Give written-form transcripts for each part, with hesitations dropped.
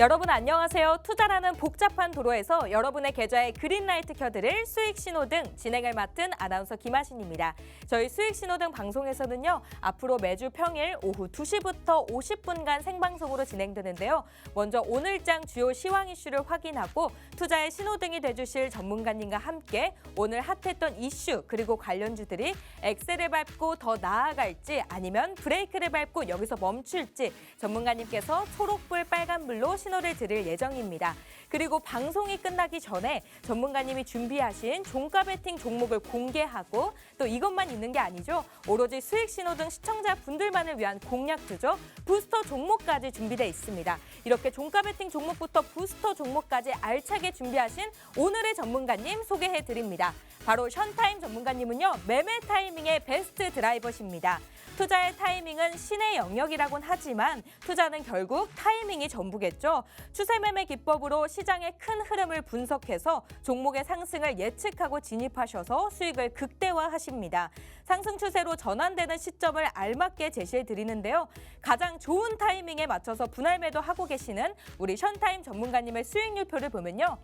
여러분 안녕하세요. 투자라는 복잡한 도로에서 여러분의 계좌에 그린라이트 켜드릴 수익신호등 진행을 맡은 아나운서 김하신입니다. 저희 수익신호등 방송에서는요. 앞으로 매주 평일 오후 2시부터 50분간 생방송으로 진행되는데요. 먼저 오늘장 주요 시황 이슈를 확인하고 투자의 신호등이 돼주실 전문가님과 함께 오늘 핫했던 이슈 그리고 관련주들이 엑셀을 밟고 더 나아갈지 아니면 브레이크를 밟고 여기서 멈출지 전문가님께서 초록불 빨간불로 신호를 드릴 예정입니다. 그리고 방송이 끝나기 전에 전문가님이 준비하신 종가 베팅 종목을 공개하고 또 이것만 있는 게 아니죠. 오로지 수익 신호등 시청자분들만을 위한 공략주죠. 부스터 종목까지 준비되어 있습니다. 이렇게 종가 베팅 종목부터 부스터 종목까지 알차게 준비하신 오늘의 전문가님 소개해드립니다. 바로 션타임 전문가님은요. 매매 타이밍의 베스트 드라이버십니다. 투자의 타이밍은 신의 영역이라곤 하지만 투자는 결국 타이밍이 전부겠죠. 추세 매매 기법으로 시장의 큰 흐름을 분석해서 종목의 상승을 예측하고 진입하셔서 수익을 극대화하십니다. 상승 추세로 전환되는 시점을 알맞게 제시해 드리는데요. 가장 좋은 타이밍에 맞춰서 분할 매도하고 계시는 우리 션타임 전문가님의 수익률표를 보면요.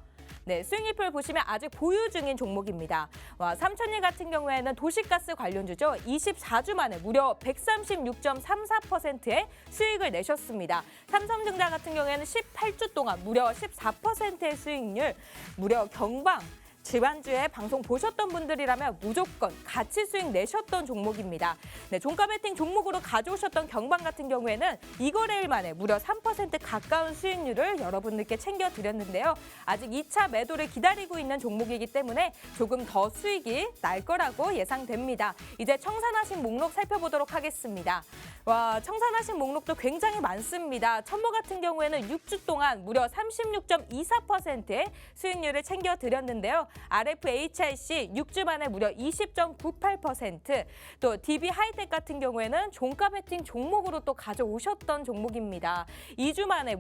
네, 수익률표를 보시면 아직 보유 중인 종목입니다. 삼천일 같은 경우에는 도시가스 관련주죠. 24주 만에 무려 136.34%의 수익을 내셨습니다. 삼성전자 같은 경우에는 18주 동안 무려 14%의 수익률, 무려 경방, 지난주에 방송 보셨던 분들이라면 무조건 같이 수익 내셨던 종목입니다. 네, 종가 베팅 종목으로 가져오셨던 경방 같은 경우에는 이거래일 만에 무려 3% 가까운 수익률을 여러분들께 챙겨드렸는데요. 아직 2차 매도를 기다리고 있는 종목이기 때문에 조금 더 수익이 날 거라고 예상됩니다. 이제 청산하신 목록 살펴보도록 하겠습니다. 청산하신 목록도 굉장히 많습니다. 첨보 같은 경우에는 6주 동안 무려 36.24%의 수익률을 챙겨드렸는데요. RFHIC 6주 만에 무려 20.98%, 또 DB 하이텍 같은 경우에는 종가 베팅 종목으로 또 가져오셨던 종목입니다. 2주 만에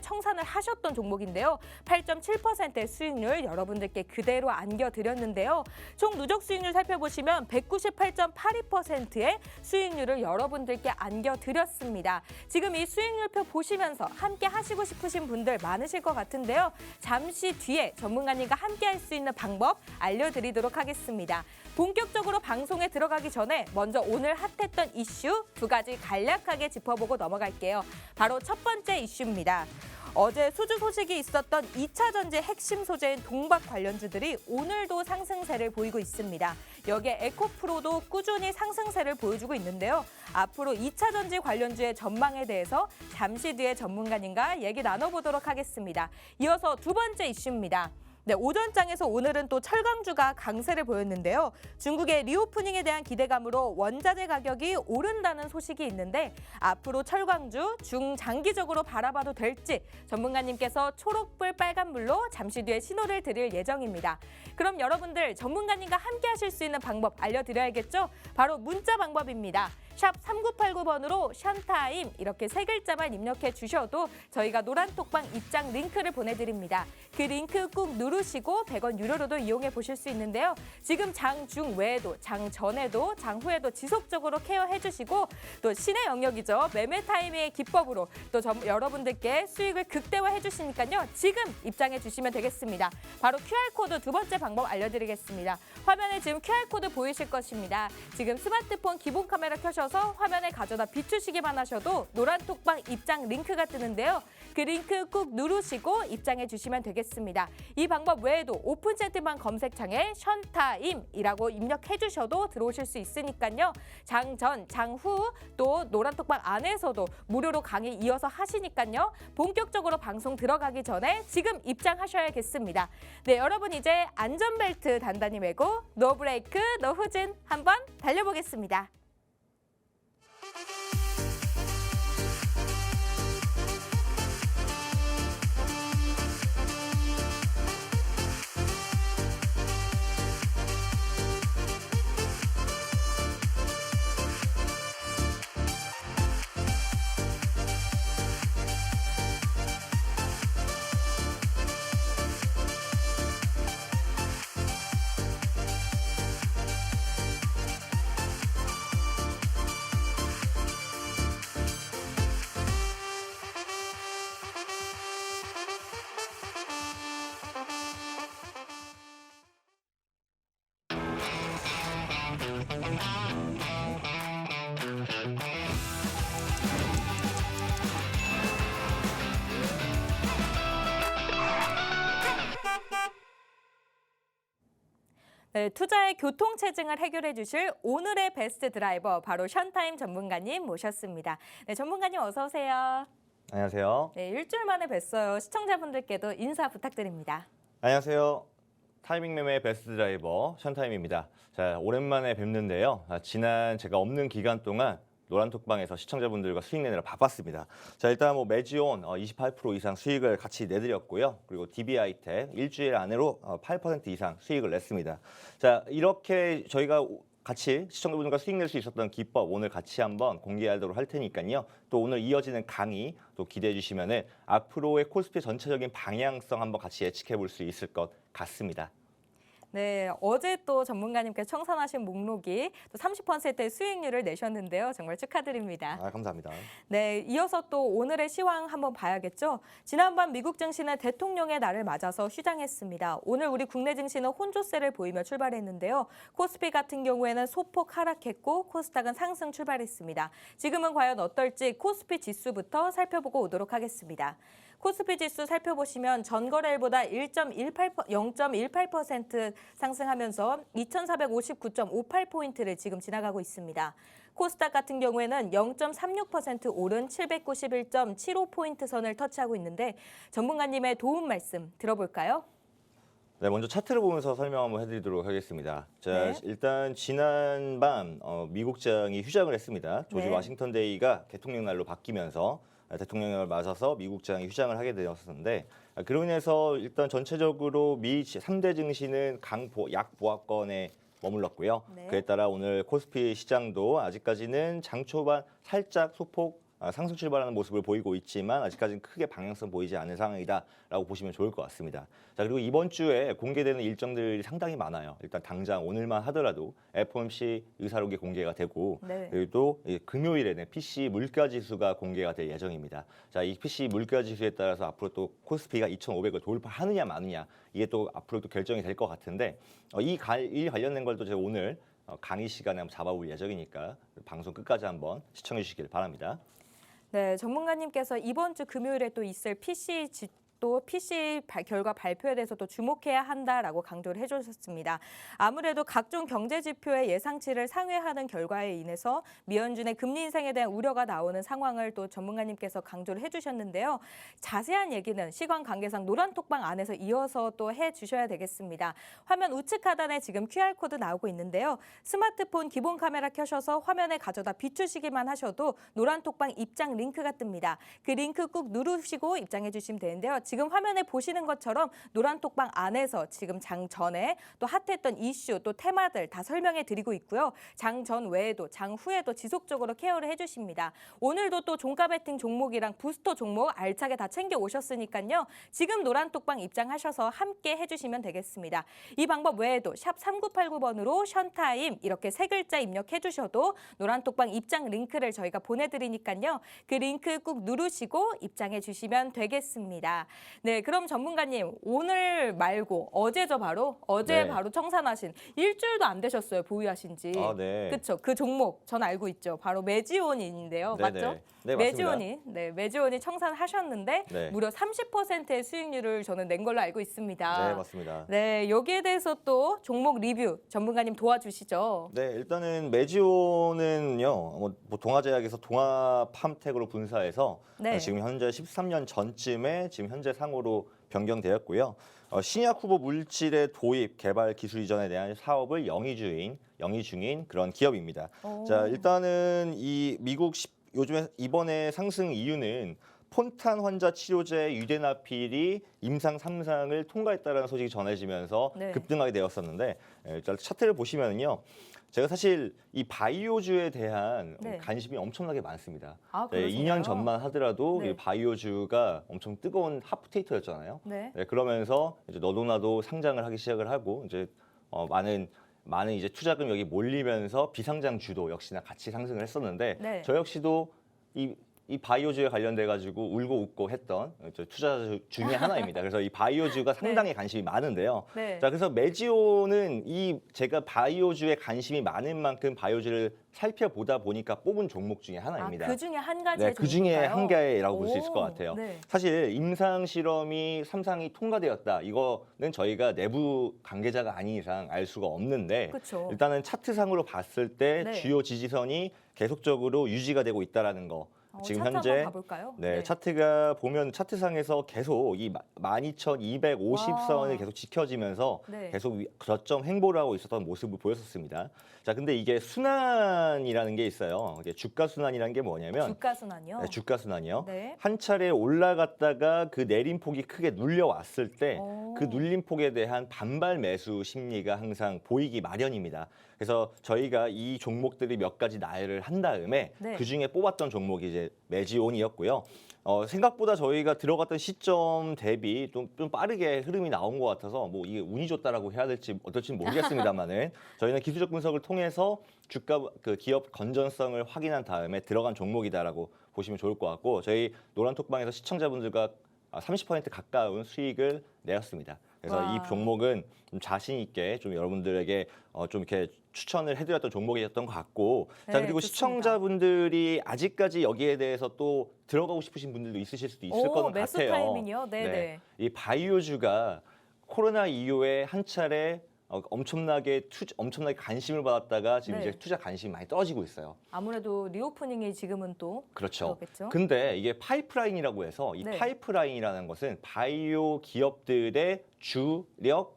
청산을 하셨던 종목인데요. 8.7%의 수익률 여러분들께 그대로 안겨드렸는데요. 총 누적 수익률 살펴보시면 198.82%의 수익률을 여러분들께 안겨드렸습니다. 지금 이 수익률표 보시면서 함께 하시고 싶으신 분들 많으실 것 같은데요. 잠시 뒤에 전문가님과 함께 할 수 있는 방법 알려드리도록 하겠습니다. 본격적으로 방송에 들어가기 전에 먼저 오늘 핫했던 이슈 두 가지 간략하게 짚어보고 넘어갈게요. 바로 첫 번째 이슈입니다. 어제 수주 소식이 있었던 2차 전지 핵심 소재인 동박 관련주들이 오늘도 상승세를 보이고 있습니다. 여기에 에코프로도 꾸준히 상승세를 보여주고 있는데요. 앞으로 2차 전지 관련주의 전망에 대해서 잠시 뒤에 전문가님과 얘기 나눠보도록 하겠습니다. 이어서 두 번째 이슈입니다. 네, 오전장에서 오늘은 또 철강주가 강세를 보였는데요. 중국의 리오프닝에 대한 기대감으로 원자재 가격이 오른다는 소식이 있는데 앞으로 철강주 중장기적으로 바라봐도 될지 전문가님께서 초록불 빨간불로 잠시 뒤에 신호를 드릴 예정입니다. 그럼 여러분들 전문가님과 함께 하실 수 있는 방법 알려드려야겠죠? 바로 문자 방법입니다. 샵 3989번으로 션타임 이렇게 세 글자만 입력해 주셔도 저희가 노란톡방 입장 링크를 보내드립니다. 그 링크 꾹 누르시고 100원 유료로도 이용해 보실 수 있는데요. 지금 장 중 외에도 장 전에도 장 후에도 지속적으로 케어해 주시고 또 신의 영역이죠. 매매 타이밍의 기법으로 또 여러분들께 수익을 극대화해 주시니까요. 지금 입장해 주시면 되겠습니다. 바로 QR코드 두 번째 방법 알려드리겠습니다. 화면에 지금 QR코드 보이실 것입니다. 지금 스마트폰 기본 카메라 켜셔서 화면에 가져다 비추시기만 하셔도 노란톡방 입장 링크가 뜨는데요. 그 링크 꾹 누르시고 입장해 주시면 되겠습니다. 이 방법 외에도 오픈 채팅방 검색창에 션타임이라고 입력해 주셔도 들어오실 수 있으니까요. 장전, 장후 또 노란톡방 안에서도 무료로 강의 이어서 하시니까요. 본격적으로 방송 들어가기 전에 지금 입장하셔야겠습니다. 네, 여러분 이제 안전벨트 단단히 매고 노 브레이크, 노 후진 한번 달려보겠습니다. 네, 투자의 교통체증을 해결해 주실 오늘의 베스트 드라이버 바로 션타임 전문가님 모셨습니다. 네, 전문가님 어서 오세요. 안녕하세요. 네, 일주일 만에 뵀어요. 시청자분들께도 인사 부탁드립니다. 안녕하세요. 타이밍 매매의 베스트 드라이버 션타임입니다. 자, 오랜만에 뵙는데요. 지난 제가 없는 기간 동안 노란톡방에서 시청자분들과 수익 내느라 바빴습니다. 자, 일단 뭐 매지온 28% 이상 수익을 같이 내드렸고요. 그리고 DB하이텍 일주일 안으로 8% 이상 수익을 냈습니다. 자, 이렇게 저희가 같이 시청자분들과 수익 낼 수 있었던 기법 오늘 같이 한번 공개하도록 할 테니까요. 또 오늘 이어지는 강의 또 기대해 주시면은 앞으로의 코스피 전체적인 방향성 한번 같이 예측해 볼 수 있을 것 같습니다. 네, 어제 또 전문가님께서 청산하신 목록이 또 30%의 수익률을 내셨는데요. 정말 축하드립니다. 감사합니다. 네, 이어서 또 오늘의 시황 한번 봐야겠죠. 지난밤 미국 증시는 대통령의 날을 맞아서 휴장했습니다. 오늘 우리 국내 증시는 혼조세를 보이며 출발했는데요. 코스피 같은 경우에는 소폭 하락했고 코스닥은 상승 출발했습니다. 지금은 과연 어떨지 코스피 지수부터 살펴보고 오도록 하겠습니다. 코스피 지수 살펴보시면 전거래일보다 0.18% 상승하면서 2,459.58포인트를 지금 지나가고 있습니다. 코스닥 같은 경우에는 0.36% 오른 791.75포인트 선을 터치하고 있는데 전문가님의 도움 말씀 들어볼까요? 네, 먼저 차트를 보면서 설명 한번 해드리도록 하겠습니다. 자, 네. 일단 지난밤 미국장이 휴장을 했습니다. 조지 네. 워싱턴 데이가 대통령 날로 바뀌면서 대통령을 맞아서 미국장이 휴장을 하게 되었었는데 그로 인해서 일단 전체적으로 미 3대 증시는 약보합권에 머물렀고요. 네. 그에 따라 오늘 코스피 시장도 아직까지는 장 초반 살짝 소폭 상승 출발하는 모습을 보이고 있지만 아직까지는 크게 방향성 보이지 않는 상황이다라고 보시면 좋을 것 같습니다. 자, 그리고 이번 주에 공개되는 일정들이 상당히 많아요. 일단 당장 오늘만 하더라도 FOMC 의사록이 공개가 되고 네. 그리고 또 금요일에는 PC 물가 지수가 공개가 될 예정입니다. 자, 이 PC 물가 지수에 따라서 앞으로 또 코스피가 2,500을 돌파하느냐 마느냐 이게 또 앞으로 또 결정이 될 것 같은데 이 관련된 걸 또 제가 오늘 강의 시간에 한번 잡아볼 예정이니까 방송 끝까지 한번 시청해 주시길 바랍니다. 네, 전문가님께서 이번 주 금요일에 또 있을 PC 결과 발표에 대해서 또 주목해야 한다라고 강조를 해주셨습니다. 아무래도 각종 경제 지표의 예상치를 상회하는 결과에 인해서 미연준의 금리 인상에 대한 우려가 나오는 상황을 또 전문가님께서 강조를 해주셨는데요. 자세한 얘기는 시간 관계상 노란톡방 안에서 이어서 또 해주셔야 되겠습니다. 화면 우측 하단에 지금 QR코드 나오고 있는데요. 스마트폰 기본 카메라 켜셔서 화면에 가져다 비추시기만 하셔도 노란톡방 입장 링크가 뜹니다. 그 링크 꾹 누르시고 입장해 주시면 되는데요. 지금 화면에 보시는 것처럼 노란톡방 안에서 지금 장 전에 또 핫했던 이슈 또 테마들 다 설명해 드리고 있고요. 장 전 외에도 장 후에도 지속적으로 케어를 해주십니다. 오늘도 또 종가 베팅 종목이랑 부스터 종목 알차게 다 챙겨 오셨으니까요. 지금 노란톡방 입장하셔서 함께 해주시면 되겠습니다. 이 방법 외에도 샵 3989번으로 션타임 이렇게 세 글자 입력해 주셔도 노란톡방 입장 링크를 저희가 보내드리니까요. 그 링크 꾹 누르시고 입장해 주시면 되겠습니다. 네, 그럼 전문가님 오늘 말고 어제 바로 청산하신 일주일도 안 되셨어요. 보유하신지. 네. 그렇죠. 그 종목 전 알고 있죠. 바로 매지온인데요. 네네. 맞죠? 네, 맞습니다. 매지온이 청산하셨는데 네. 무려 30%의 수익률을 저는 낸 걸로 알고 있습니다. 네, 맞습니다. 네, 여기에 대해서 또 종목 리뷰 전문가님 도와주시죠. 네, 일단은 매지오는요, 뭐 동아제약에서 동아팜텍으로 분사해서 네. 지금 현재 13년 전쯤에 지금 현재 상호로 변경되었고요. 신약 후보 물질의 도입, 개발 기술 이전에 대한 사업을 영위 중인 그런 기업입니다. 오. 자, 일단은 이 요즘에 이번에 상승 이유는 폰탄 환자 치료제 유데나필이 임상 3상을 통과했다는 소식이 전해지면서 네. 급등하게 되었었는데 일단 차트를 보시면요. 제가 사실 이 바이오주에 대한 네. 관심이 엄청나게 많습니다. 아, 네, 그러세요? 2년 전만 하더라도 네. 이 바이오주가 엄청 뜨거운 핫포테이토였잖아요. 네. 네, 그러면서 이제 너도나도 상장을 하기 시작을 하고 이제 많은 이제 투자금 여기 몰리면서 비상장 주도 역시나 같이 상승을 했었는데 네. 저 역시도 이 이 바이오주에 관련돼 가지고 울고 웃고 했던 투자 중에 하나입니다. 그래서 이 바이오주가 상당히 관심이 많은데요. 네. 자, 그래서 메지오는 제가 바이오주에 관심이 많은 만큼 바이오주를 살펴보다 보니까 뽑은 종목 중에 하나입니다. 그 중에 한 가지의 네, 그 중에 종목인가요? 한 개라고 볼 수 오, 있을 것 같아요. 네. 사실 임상 실험이 3상이 통과되었다. 이거는 저희가 내부 관계자가 아닌 이상 알 수가 없는데 그렇죠. 일단은 차트상으로 봤을 때 네. 주요 지지선이 계속적으로 유지가 되고 있다라는 거. 지금 차트 현재 한번 가볼까요? 네, 차트가 보면 차트상에서 계속 이 12,250선을 와. 계속 지켜지면서 네. 계속 저점 횡보를 하고 있었던 모습을 보였었습니다. 자, 근데 이게 순환이라는 게 있어요. 이게 주가 순환이라는 게 뭐냐면 주가 순환이요. 네, 주가 순환이요. 네. 한 차례 올라갔다가 그 내림폭이 크게 눌려왔을 때 그 오. 눌림폭에 대한 반발 매수 심리가 항상 보이기 마련입니다. 그래서 저희가 이 종목들이 몇 가지 나열을 한 다음에 네. 그 중에 뽑았던 종목이 이제 메지온이었고요. 생각보다 저희가 들어갔던 시점 대비 좀 빠르게 흐름이 나온 것 같아서 뭐 이게 운이 좋다라고 해야 될지 어떨지는 모르겠습니다만은 저희는 기술적 분석을 통해서 주가 그 기업 건전성을 확인한 다음에 들어간 종목이다라고 보시면 좋을 것 같고 저희 노란톡방에서 시청자분들과 30% 가까운 수익을 내었습니다. 그래서 와. 이 종목은 좀 자신 있게 좀 여러분들에게 좀 이렇게 추천을 해드렸던 종목이었던 것 같고 자 네, 그리고 좋습니다. 시청자분들이 아직까지 여기에 대해서 또 들어가고 싶으신 분들도 있으실 수도 있을 것 매수 같아요. 타이밍이요? 네네. 이 바이오주가 코로나 이후에 한 차례 엄청나게 관심을 받았다가 지금 네. 이제 투자 관심이 많이 떨어지고 있어요. 아무래도 리오프닝이 지금은 또 그렇죠. 그렇겠죠. 근데 이게 파이프라인이라고 해서 이 네. 파이프라인이라는 것은 바이오 기업들의 주력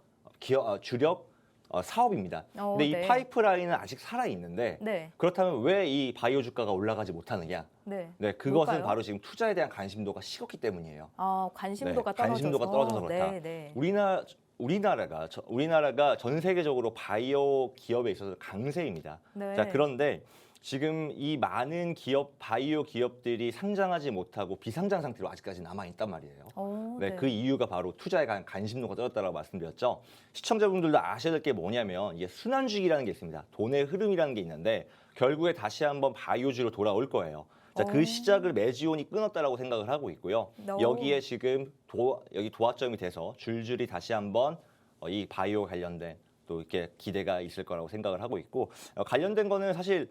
사업입니다. 근데 이 네. 파이프라인은 아직 살아 있는데 네. 그렇다면 왜 이 바이오 주가가 올라가지 못하느냐? 네. 네, 그것은 뭘까요? 바로 지금 투자에 대한 관심도가 식었기 때문이에요. 관심도가 네, 떨어져서. 관심도가 떨어져서 그렇다. 네, 네. 우리나라가 전 세계적으로 바이오 기업에 있어서 강세입니다. 네. 자, 그런데 지금 이 많은 바이오 기업들이 상장하지 못하고 비상장 상태로 아직까지 남아 있단 말이에요. 네, 그 이유가 바로 투자에 대한 관심도가 떨어졌다고 말씀드렸죠. 시청자분들도 아셔야 될 게 뭐냐면 이게 순환주기라는 게 있습니다. 돈의 흐름이라는 게 있는데 결국에 다시 한번 바이오주로 돌아올 거예요. 자, 그 시작을 메지온이 끊었다라고 생각을 하고 있고요. 여기에 지금 여기 도화점이 돼서 줄줄이 다시 한번 이 바이오 관련된 또 이렇게 기대가 있을 거라고 생각을 하고 있고 관련된 거는 사실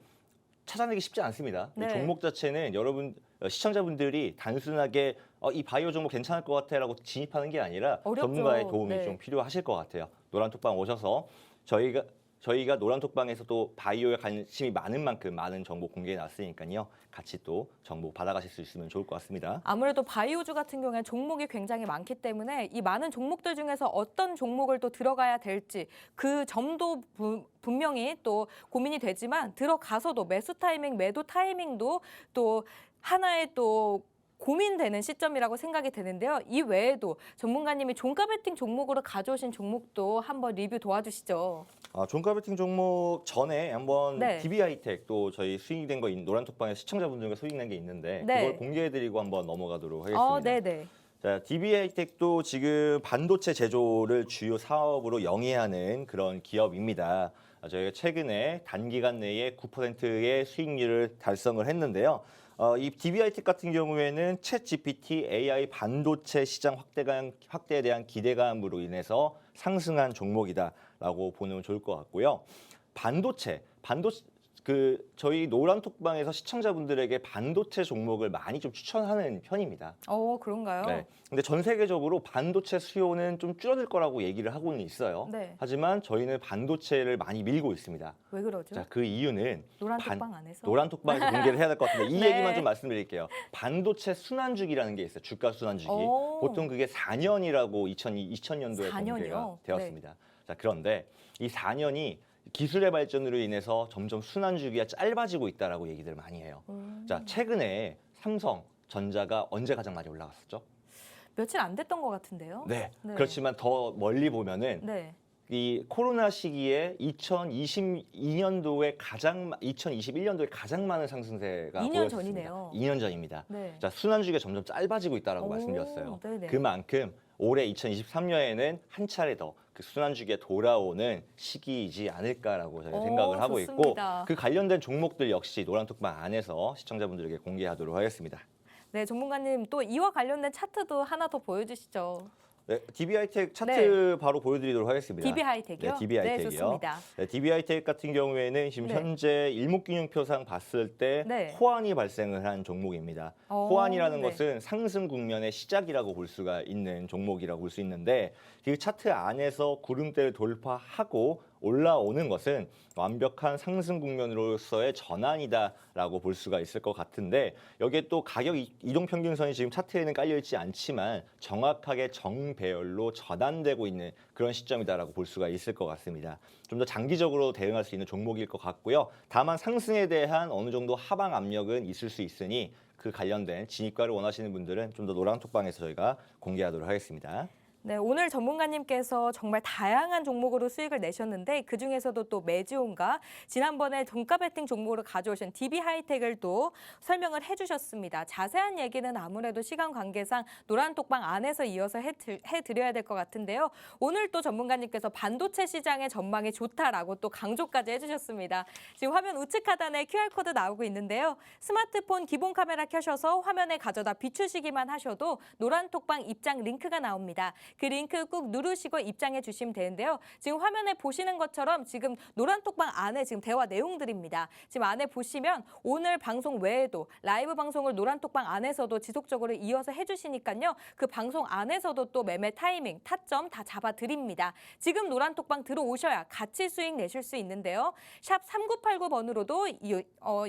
찾아내기 쉽지 않습니다. 네. 이 종목 자체는 여러분 시청자분들이 단순하게 이 바이오 종목 괜찮을 것 같아라고 진입하는 게 아니라 어렵죠. 전문가의 도움이 네. 좀 필요하실 것 같아요. 노란톡방 오셔서 저희가 노란톡방에서도 바이오에 관심이 많은 만큼 많은 정보 공개해 놨으니까요. 같이 또 정보 받아가실 수 있으면 좋을 것 같습니다. 아무래도 바이오주 같은 경우에 종목이 굉장히 많기 때문에 이 많은 종목들 중에서 어떤 종목을 또 들어가야 될지 그 점도 분명히 또 고민이 되지만 들어가서도 매수 타이밍, 매도 타이밍도 또 하나의 또 고민되는 시점이라고 생각이 되는데요. 이 외에도 전문가님이 종가 베팅 종목으로 가져오신 종목도 한번 리뷰 도와주시죠. 종가 베팅 종목 전에 한번 네. DB하이텍 또 저희 수익된 거 노란톡방에 시청자분들과 수익낸 게 있는데 네. 그걸 공개해드리고 한번 넘어가도록 하겠습니다. 네네. 자, DB하이텍도 지금 반도체 제조를 주요 사업으로 영위하는 그런 기업입니다. 저희가 최근에 단기간 내에 9%의 수익률을 달성을 했는데요. 이 DB하이텍 같은 경우에는 챗GPT AI 반도체 시장 확대에 대한 기대감으로 인해서 상승한 종목이다라고 보면 좋을 것 같고요. 반도체 저희 노란톡방에서 시청자분들에게 반도체 종목을 많이 좀 추천하는 편입니다. 그런가요? 네. 근데 전 세계적으로 반도체 수요는 좀 줄어들 거라고 얘기를 하고는 있어요. 네. 하지만 저희는 반도체를 많이 밀고 있습니다. 왜 그러죠? 자, 그 이유는 노란톡방 안에서? 노란톡방에서 공개를 해야 될 것 같은데 이 네. 얘기만 좀 말씀드릴게요. 반도체 순환주기라는 게 있어요. 주가 순환주기. 보통 그게 4년이라고 2000년도에 4년이요? 공개가 되었습니다. 자, 그런데 이 4년이 기술의 발전으로 인해서 점점 순환주기가 짧아지고 있다라고 얘기들을 많이 해요. 자, 최근에 삼성전자가 언제 가장 많이 올라갔었죠? 며칠 안 됐던 것 같은데요? 네. 네. 그렇지만 더 멀리 보면은 네. 이 코로나 시기에 2021년도에 가장 많은 상승세가 2년 보였습니다. 전이네요. 2년 전입니다. 네. 자, 순환주기가 점점 짧아지고 있다라고 오, 말씀드렸어요. 네네. 그만큼 올해 2023년에는 한 차례 더 그 순환주기에 돌아오는 시기이지 않을까라고 저희가 생각을 하고 좋습니다. 있고 그 관련된 종목들 역시 노란톡방 안에서 시청자분들에게 공개하도록 하겠습니다. 네, 전문가님 또 이와 관련된 차트도 하나 더 보여주시죠. 네, DB하이텍 차트 바로 보여드리도록 하겠습니다. DB 하이텍이요? 네, DB 하이텍이요. 네, 좋습니다. 네, DB 하이텍 같은 경우에는 지금 네. 현재 일목균형표상 봤을 때 네. 호환이 발생을 한 종목입니다. 어, 호환이라는 네. 것은 상승 국면의 시작이라고 볼 수가 있는 종목이라고 볼 수 있는데 그 차트 안에서 구름대를 돌파하고 올라오는 것은 완벽한 상승 국면으로서의 전환이다라고 볼 수가 있을 것 같은데 여기에 또 가격 이동 평균선이 지금 차트에는 깔려 있지 않지만 정확하게 정배열로 전환되고 있는 그런 시점이다라고 볼 수가 있을 것 같습니다. 좀 더 장기적으로 대응할 수 있는 종목일 것 같고요. 다만 상승에 대한 어느 정도 하방 압력은 있을 수 있으니 그 관련된 진입가를 원하시는 분들은 좀 더 노란톡방에서 저희가 공개하도록 하겠습니다. 네, 오늘 전문가님께서 정말 다양한 종목으로 수익을 내셨는데 그중에서도 또 매지온과 지난번에 종가 베팅 종목으로 가져오신 DB 하이텍을 또 설명을 해주셨습니다. 자세한 얘기는 아무래도 시간 관계상 노란톡방 안에서 이어서 해드려야 될 것 같은데요. 오늘 또 전문가님께서 반도체 시장의 전망이 좋다라고 또 강조까지 해주셨습니다. 지금 화면 우측 하단에 QR코드 나오고 있는데요. 스마트폰 기본 카메라 켜셔서 화면에 가져다 비추시기만 하셔도 노란톡방 입장 링크가 나옵니다. 그 링크 꾹 누르시고 입장해 주시면 되는데요. 지금 화면에 보시는 것처럼 지금 노란톡방 안에 지금 대화 내용들입니다. 지금 안에 보시면 오늘 방송 외에도 라이브 방송을 노란톡방 안에서도 지속적으로 이어서 해주시니까요. 그 방송 안에서도 또 매매 타이밍, 타점 다 잡아드립니다. 지금 노란톡방 들어오셔야 같이 수익 내실 수 있는데요. 샵 3989번으로도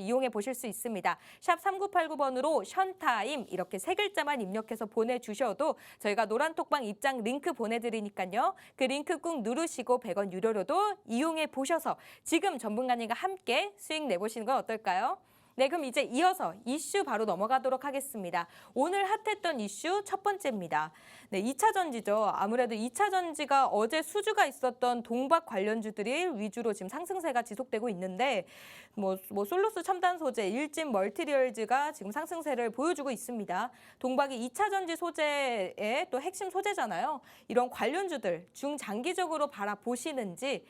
이용해 보실 수 있습니다. 샵 3989번으로 션타임 이렇게 세 글자만 입력해서 보내주셔도 저희가 노란톡방 입장 링크 보내드리니까요. 그 링크 꾹 누르시고 100원 유료로도 이용해 보셔서 지금 전문가님과 함께 수익 내보시는 건 어떨까요? 네, 그럼 이제 이어서 이슈 바로 넘어가도록 하겠습니다. 오늘 핫했던 이슈 첫 번째입니다. 네, 2차 전지죠. 아무래도 2차 전지가 어제 수주가 있었던 동박 관련주들이 위주로 지금 상승세가 지속되고 있는데 뭐 솔루스 첨단 소재, 일진 멀티리얼즈가 지금 상승세를 보여주고 있습니다. 동박이 2차 전지 소재의 또 핵심 소재잖아요. 이런 관련주들 중장기적으로 바라보시는지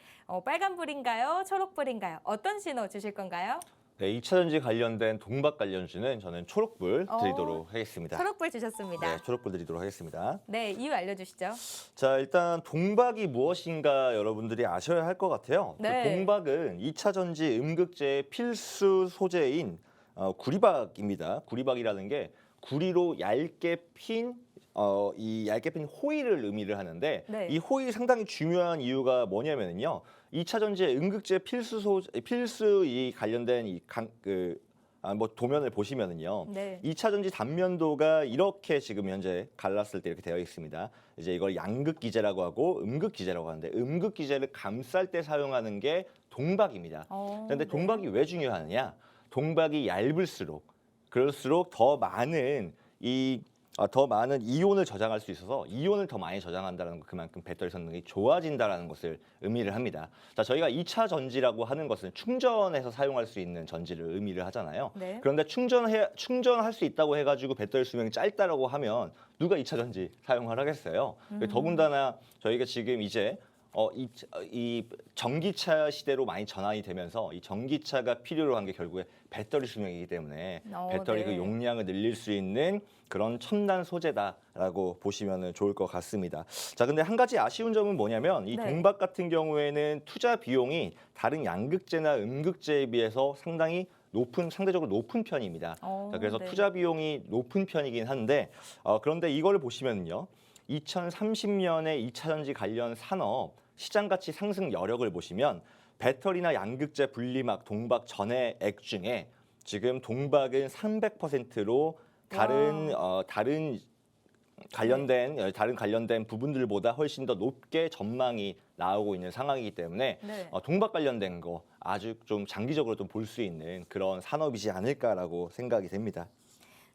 빨간불인가요? 초록불인가요? 어떤 신호 주실 건가요? 네, 2차 전지 관련된 동박 관련주는 저는 초록불 드리도록 하겠습니다. 초록불 주셨습니다. 네, 초록불 드리도록 하겠습니다. 네, 이유 알려주시죠. 자, 일단 동박이 무엇인가 여러분들이 아셔야 할 것 같아요. 네. 동박은 2차 전지 음극재의 필수 소재인 구리박입니다. 구리박이라는 게 구리로 얇게 핀 이 얇게 핀 호일을 의미를 하는데 네. 이 호일이 상당히 중요한 이유가 뭐냐면요. 2차 전지의 음극재 필수 이 관련된 뭐 도면을 보시면은요. 네. 2차 전지 단면도가 이렇게 지금 현재 갈랐을 때 이렇게 되어 있습니다. 이제 이걸 양극 기재라고 하고 음극 기재라고 하는데 음극 기재를 감쌀 때 사용하는 게 동박입니다. 그런데 네. 동박이 왜 중요하느냐? 동박이 얇을수록 그럴수록 더 많은 이온을 저장할 수 있어서 이온을 더 많이 저장한다는 거 그만큼 배터리 성능이 좋아진다는 것을 의미를 합니다. 자, 저희가 2차 전지라고 하는 것은 충전해서 사용할 수 있는 전지를 의미를 하잖아요. 네. 그런데 충전할 수 있다고 해가지고 배터리 수명이 짧다라고 하면 누가 2차 전지 사용을 하겠어요? 더군다나 저희가 지금 이제 이 전기차 시대로 많이 전환이 되면서 이 전기차가 필요로 한 게 결국에 배터리 수명이기 때문에 배터리 네. 그 용량을 늘릴 수 있는 그런 첨단 소재다라고 보시면 좋을 것 같습니다. 자, 근데 한 가지 아쉬운 점은 뭐냐면 이 네. 동박 같은 경우에는 투자 비용이 다른 양극재나 음극재에 비해서 상대적으로 높은 편입니다. 자, 그래서 네. 투자 비용이 높은 편이긴 한데 그런데 이거를 보시면요. 2030년에 2차 전지 관련 산업 시장 가치 상승 여력을 보시면 배터리나 양극재 분리막 동박 전해액 중에 지금 동박은 300%로 다른 관련된 부분들보다 훨씬 더 높게 전망이 나오고 있는 상황이기 때문에 네. 동박 관련된 거 아주 좀 장기적으로 좀 볼 수 있는 그런 산업이지 않을까라고 생각이 됩니다.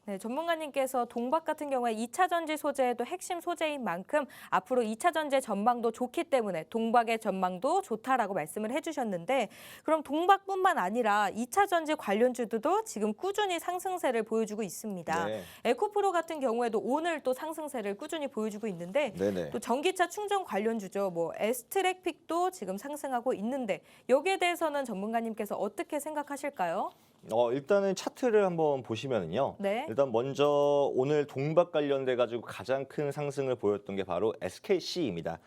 네, 전문가님께서 동박 같은 경우에 2차 전지 소재도 핵심 소재인 만큼 앞으로 2차 전지 전망도 좋기 때문에 동박의 전망도 좋다라고 말씀을 해주셨는데 그럼 동박뿐만 아니라 2차 전지 관련주들도 지금 꾸준히 상승세를 보여주고 있습니다. 네. 에코프로 같은 경우에도 오늘 또 상승세를 꾸준히 보여주고 있는데 네네. 또 전기차 충전 관련주죠. 뭐 에스트랙픽도 지금 상승하고 있는데 여기에 대해서는 전문가님께서 어떻게 생각하실까요? 일단은 차트를 한번 보시면은요. 네. 일단 먼저 오늘 동박 관련돼 가지고 가장 큰 상승을 보였던 게 바로 SKC입니다.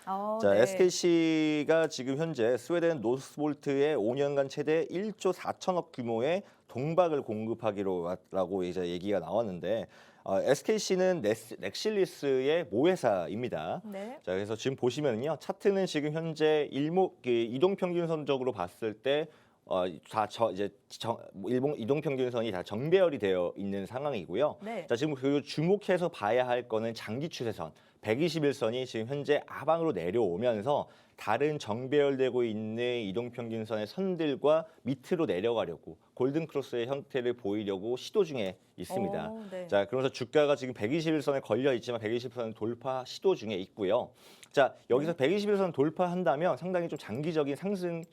자, 네. SKC가 지금 현재 스웨덴 노스볼트에 5년간 최대 1조 4천억 규모의 동박을 공급하기로라고 이제 얘기가 나왔는데 SKC는 넥실리스의 모회사입니다. 네. 자, 그래서 지금 보시면요. 차트는 지금 현재 이동평균선적으로 봤을 때 이동평균선이 다 정배열이 되어 있는 상황이고요. 네. 자, 지금 그 주목해서 봐야 할 거는 장기 추세선 121선이 지금 현재 하방으로 내려오면서 다른 정배열되고 있는 이동평균선의 선들과 밑으로 내려가려고 골든크로스의 형태를 보이려고 시도 중에 있습니다. 네. 자, 그러면서 주가가 지금 121선에 걸려 있지만 120선 돌파 시도 중에 있고요. 자, 여기서 121선 돌파한다면 상당히 좀 장기적인 상승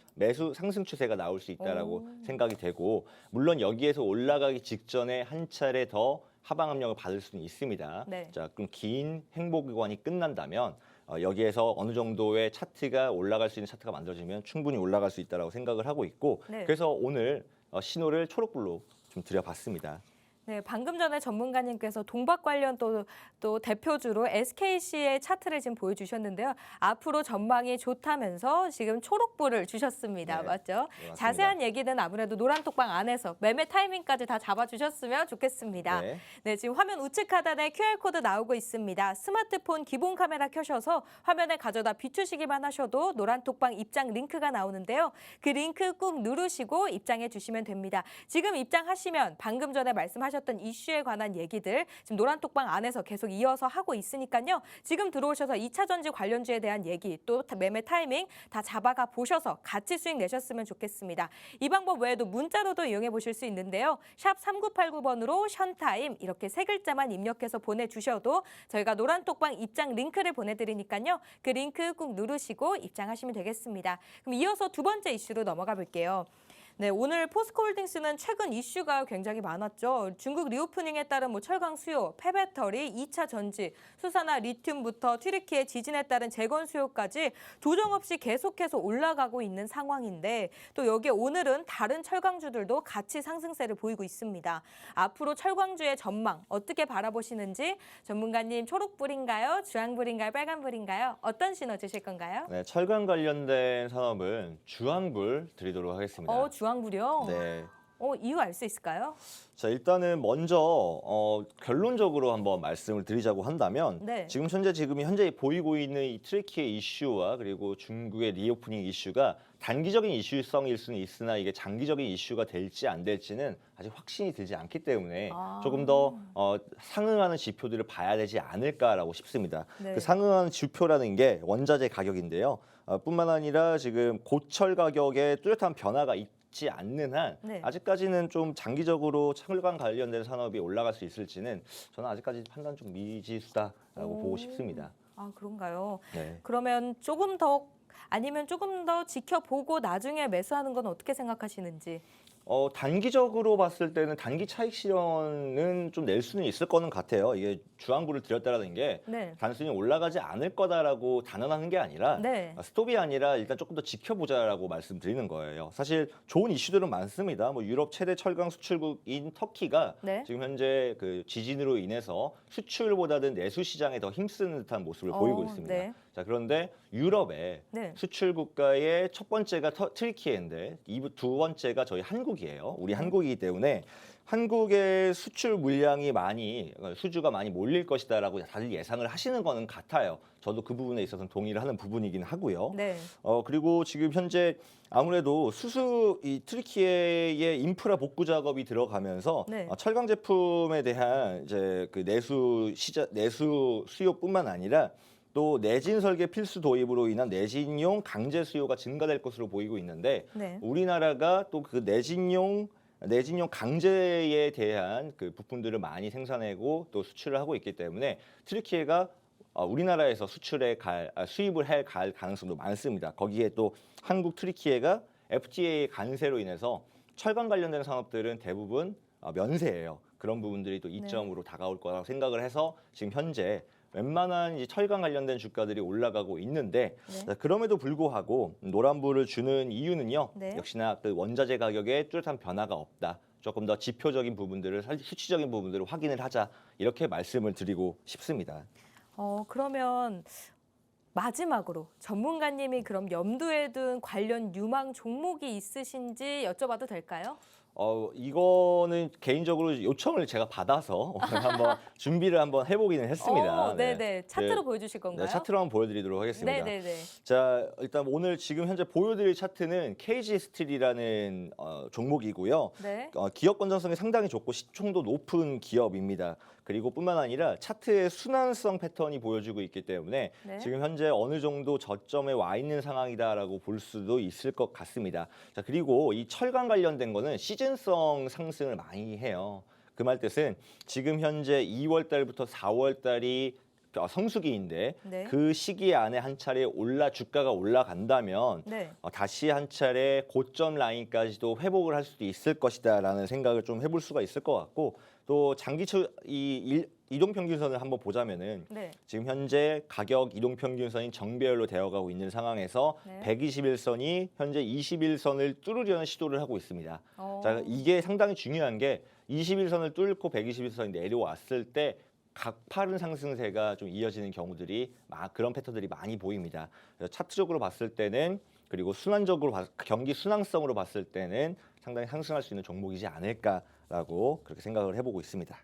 추세가 나올 수 있다라고 생각이 되고 물론 여기에서 올라가기 직전에 한 차례 더 하방 압력을 받을 수는 있습니다. 네. 자, 그럼 긴 행보 기간이 끝난다면 여기에서 어느 정도의 차트가 올라갈 수 있는 차트가 만들어지면 충분히 올라갈 수 있다라고 생각을 하고 있고 네. 그래서 오늘 신호를 초록불로 좀 드려봤습니다. 네, 방금 전에 전문가님께서 동박 관련 또 대표주로 SKC의 차트를 지금 보여주셨는데요. 앞으로 전망이 좋다면서 지금 초록불을 주셨습니다. 네, 맞죠? 네, 맞습니다. 자세한 얘기는 아무래도 노란톡방 안에서 매매 타이밍까지 다 잡아주셨으면 좋겠습니다. 네. 네, 지금 화면 우측 하단에 QR코드 나오고 있습니다. 스마트폰 기본 카메라 켜셔서 화면에 가져다 비추시기만 하셔도 노란톡방 입장 링크가 나오는데요. 그 링크 꾹 누르시고 입장해 주시면 됩니다. 지금 입장하시면 방금 전에 말씀하셨던 이슈에 관한 얘기들 지금 노란톡방 안에서 계속 이어서 하고 있으니까요. 지금 들어오셔서 2차 전지 관련주에 대한 얘기 또 매매 타이밍 다 잡아가 보셔서 같이 수익 내셨으면 좋겠습니다. 이 방법 외에도 문자로도 이용해 보실 수 있는데요. 샵 3989번으로 션타임 이렇게 세 글자만 입력해서 보내주셔도 저희가 노란톡방 입장 링크를 보내드리니까요. 그 링크 꾹 누르시고 입장하시면 되겠습니다. 그럼 이어서 두 번째 이슈로 넘어가 볼게요. 네, 오늘 포스코홀딩스는 최근 이슈가 굉장히 많았죠. 중국 리오프닝에 따른 철강 수요, 폐배터리, 2차 전지, 수산화 리튬부터 튀르키예 지진에 따른 재건 수요까지 조정 없이 계속해서 올라가고 있는 상황인데 또 여기에 오늘은 다른 철강주들도 같이 상승세를 보이고 있습니다. 앞으로 철강주의 전망 어떻게 바라보시는지 전문가님 초록불인가요? 주황불인가요? 빨간불인가요? 어떤 신호 주실 건가요? 네, 철강 관련된 산업은 주황불 드리도록 하겠습니다. 주황불이요? 네. 이유 알 수 있을까요? 자, 일단은 먼저 결론적으로 한번 말씀을 드리자고 한다면 네. 지금 현재 보이고 있는 이 트리키의 이슈와 그리고 중국의 리오프닝 이슈가 단기적인 이슈성일 수는 있으나 이게 장기적인 이슈가 될지 안 될지는 아직 확신이 들지 않기 때문에 조금 더 상응하는 지표들을 봐야 되지 않을까라고 싶습니다. 네. 그 상응하는 지표라는 게 원자재 가격인데요. 뿐만 아니라 지금 고철 가격에 뚜렷한 변화가 있지 않는 한 네. 아직까지는 좀 장기적으로 철강 관련된 산업이 올라갈 수 있을지는 저는 아직까지 판단 좀 미지수다라고 보고 싶습니다. 아, 그런가요? 네. 그러면 조금 더 아니면 조금 더 지켜보고 나중에 매수하는 건 어떻게 생각하시는지? 단기적으로 봤을 때는 단기 차익 실현은 좀 낼 수는 있을 거는 같아요. 이게 주황불을 들였다라는 게 네. 단순히 올라가지 않을 거다라고 단언하는 게 아니라 네. 스톱이 아니라 일단 조금 더 지켜보자라고 말씀드리는 거예요. 사실 좋은 이슈들은 많습니다. 유럽 최대 철강 수출국인 터키가 네. 지금 현재 그 지진으로 인해서 수출보다는 내수 시장에 더 힘쓰는 듯한 모습을 보이고 있습니다. 네. 자, 그런데 유럽의 네. 수출 국가의 첫 번째가 트리키예인데 두 번째가 저희 한국이에요. 우리 한국이기 때문에 한국의 수출 물량이 수주가 많이 몰릴 것이다라고 다들 예상을 하시는 거는 같아요. 저도 그 부분에 있어서는 동의를 하는 부분이긴 하고요. 네. 그리고 지금 현재 아무래도 이 트리키예의 인프라 복구 작업이 들어가면서 네. 철강 제품에 대한 이제 그 내수 수요뿐만 아니라 또 내진 설계 필수 도입으로 인한 내진용 강제 수요가 증가될 것으로 보이고 있는데 네. 우리나라가 또 그 내진용 내진용 강제에 대한 그 부품들을 많이 생산하고 또 수출을 하고 있기 때문에 트리키예가 우리나라에서 수입을 할 가능성도 많습니다. 거기에 또 한국 트리키예가 FTA 관세로 인해서 철강 관련된 산업들은 대부분 면세예요. 그런 부분들이 또 이점으로 다가올 거라고 생각을 해서 지금 현재 웬만한 이 철강 관련된 주가들이 올라가고 있는데 자, 그럼에도 불구하고 노란불을 주는 이유는요. 역시나 그 원자재 가격에 뚜렷한 변화가 없다. 조금 더 지표적인 부분들을 수치적인 부분들을 확인을 하자 이렇게 말씀을 드리고 싶습니다. 그러면 마지막으로 전문가님이 그럼 염두에 둔 관련 유망 종목이 있으신지 여쭤봐도 될까요? 이거는 개인적으로 요청을 제가 받아서 오늘 한번 준비를 한번 해보기는 했습니다. 네네. 차트로 보여주실 건가요? 네, 차트로 한번 보여드리도록 하겠습니다. 네네네. 자, 일단 오늘 지금 현재 보여드릴 차트는 KG 스틸이라는 종목이고요. 네. 기업 건전성이 상당히 좋고 시총도 높은 기업입니다. 그리고 뿐만 아니라 차트의 순환성 패턴이 보여주고 있기 때문에 지금 현재 어느 정도 저점에 와 있는 상황이다라고 볼 수도 있을 것 같습니다. 자, 그리고 이 철강 관련된 거는 시즌성 상승을 많이 해요. 그 말 뜻은 지금 현재 2월 달부터 4월 달이 성수기인데 그 시기 안에 한 차례 주가가 올라간다면 다시 한 차례 고점 라인까지도 회복을 할 수도 있을 것이다라는 생각을 좀 해볼 수가 있을 것 같고 또 이동평균선을 한번 보자면은 지금 현재 가격 이동평균선이 정배열로 되어가고 있는 상황에서 121선이 현재 21선을 뚫으려는 시도를 하고 있습니다. 자, 이게 상당히 중요한 게 21선을 뚫고 121선이 내려왔을 때 가파른 상승세가 좀 이어지는 경우들이 그런 패턴들이 많이 보입니다. 그래서 차트적으로 봤을 때는 그리고 경기 순항성으로 봤을 때는 상당히 상승할 수 있는 종목이지 않을까라고 그렇게 생각을 해보고 있습니다.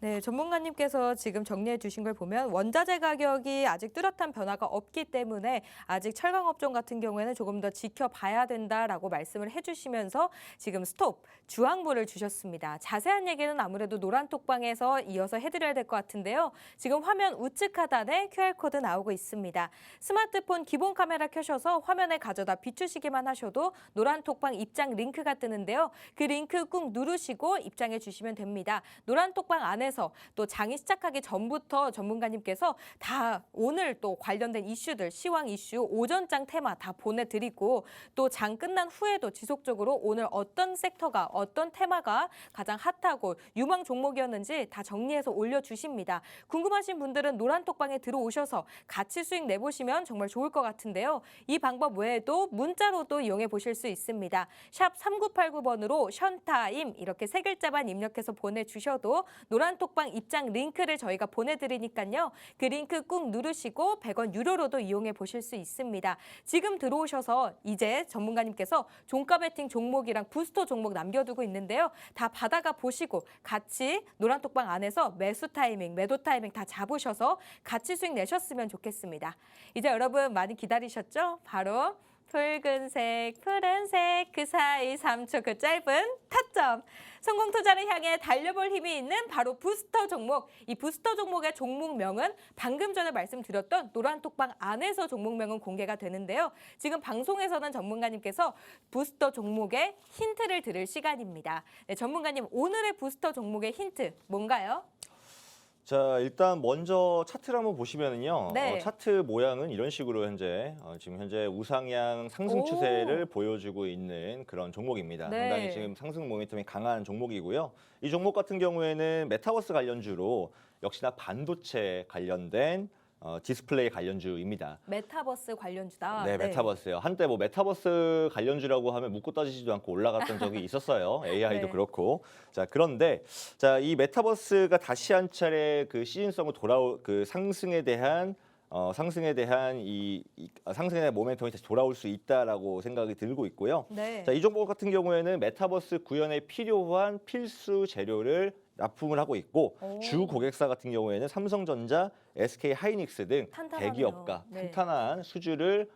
네, 전문가님께서 지금 정리해 주신 걸 보면 원자재 가격이 아직 뚜렷한 변화가 없기 때문에 아직 철강 업종 같은 경우에는 조금 더 지켜봐야 된다라고 말씀을 해주시면서 지금 스톱, 주황불을 주셨습니다. 자세한 얘기는 아무래도 노란톡방에서 이어서 해드려야 될 것 같은데요. 지금 화면 우측 하단에 QR코드 나오고 있습니다. 스마트폰 기본 카메라 켜셔서 화면에 가져다 비추시기만 하셔도 노란톡방 입장 링크가 뜨는데요. 그 링크 꾹 누르시고 입장해 주시면 됩니다. 노란톡방 안에서 또 장이 시작하기 전부터 전문가님께서 다 오늘 또 관련된 이슈들, 시황 이슈, 오전장 테마 다 보내드리고 또 장 끝난 후에도 지속적으로 오늘 어떤 섹터가 어떤 테마가 가장 핫하고 유망 종목이었는지 다 정리해서 올려주십니다. 궁금하신 분들은 노란톡방에 들어오셔서 같이 수익 내보시면 정말 좋을 것 같은데요. 이 방법 외에도 문자로도 이용해 보실 수 있습니다. 샵 3989번으로 션타임 이렇게 3글자만 입력해서 보내주셔도 노란톡방 입장 링크를 저희가 보내드리니까요. 그 링크 꾹 누르시고 100원 유료로도 이용해 보실 수 있습니다. 지금 들어오셔서 이제 전문가님께서 종가 베팅 종목이랑 부스터 종목 남겨두고 있는데요. 다 받아가 보시고 같이 노란톡방 안에서 매수 타이밍, 매도 타이밍 다 잡으셔서 같이 수익 내셨으면 좋겠습니다. 이제 여러분 많이 기다리셨죠? 바로 붉은색, 푸른색 그 사이 3초 그 짧은 타점. 성공 투자를 향해 달려볼 힘이 있는 바로 부스터 종목. 이 부스터 종목의 종목명은 방금 전에 말씀드렸던 노란톡방 안에서 종목명은 공개가 되는데요. 지금 방송에서는 전문가님께서 부스터 종목의 힌트를 들을 시간입니다. 네, 전문가님 오늘의 부스터 종목의 힌트 뭔가요? 자, 일단 먼저 차트를 한번 보시면은요. 차트 모양은 이런 식으로 지금 현재 우상향 상승 추세를 보여주고 있는 그런 종목입니다. 상당히 지금 상승 모멘텀이 강한 종목이고요. 이 종목 같은 경우에는 메타버스 관련주로 역시나 반도체 관련된 디스플레이 관련주입니다. 메타버스 관련주다. 네, 메타버스요. 한때 뭐 메타버스 관련주라고 하면 묻고 따지지도 않고 올라갔던 적이 있었어요. AI도 그렇고. 자, 그런데 이 메타버스가 다시 한 차례 그 시즌성을 그 상승에 대한 이 상승에 대한 모멘텀이 다시 돌아올 수 있다라고 생각이 들고 있고요. 자, 이 종목 같은 경우에는 메타버스 구현에 필요한 필수 재료를 납품을 하고 있고 주 고객사 같은 경우에는 삼성전자, SK 하이닉스 등 대기업과 탄탄한 수주를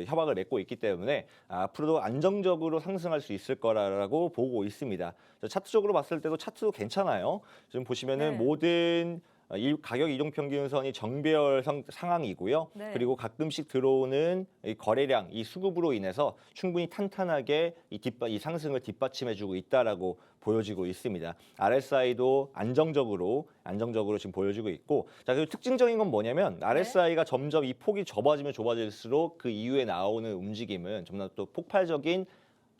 협약을 맺고 있기 때문에 앞으로도 안정적으로 상승할 수 있을 거라고 보고 있습니다. 차트적으로 봤을 때도 차트도 괜찮아요. 지금 보시면은 모든 이 가격 이동 평균선이 정배열 상황이고요. 네. 그리고 가끔씩 들어오는 이 거래량, 이 수급으로 인해서 충분히 탄탄하게 이 상승을 뒷받침해주고 있다라고 보여지고 있습니다. RSI도 안정적으로 지금 보여지고 있고, 자, 그리고 특징적인 건 뭐냐면 RSI가 점점 이 폭이 좁아지면 좁아질수록 그 이후에 나오는 움직임은 점점 또 폭발적인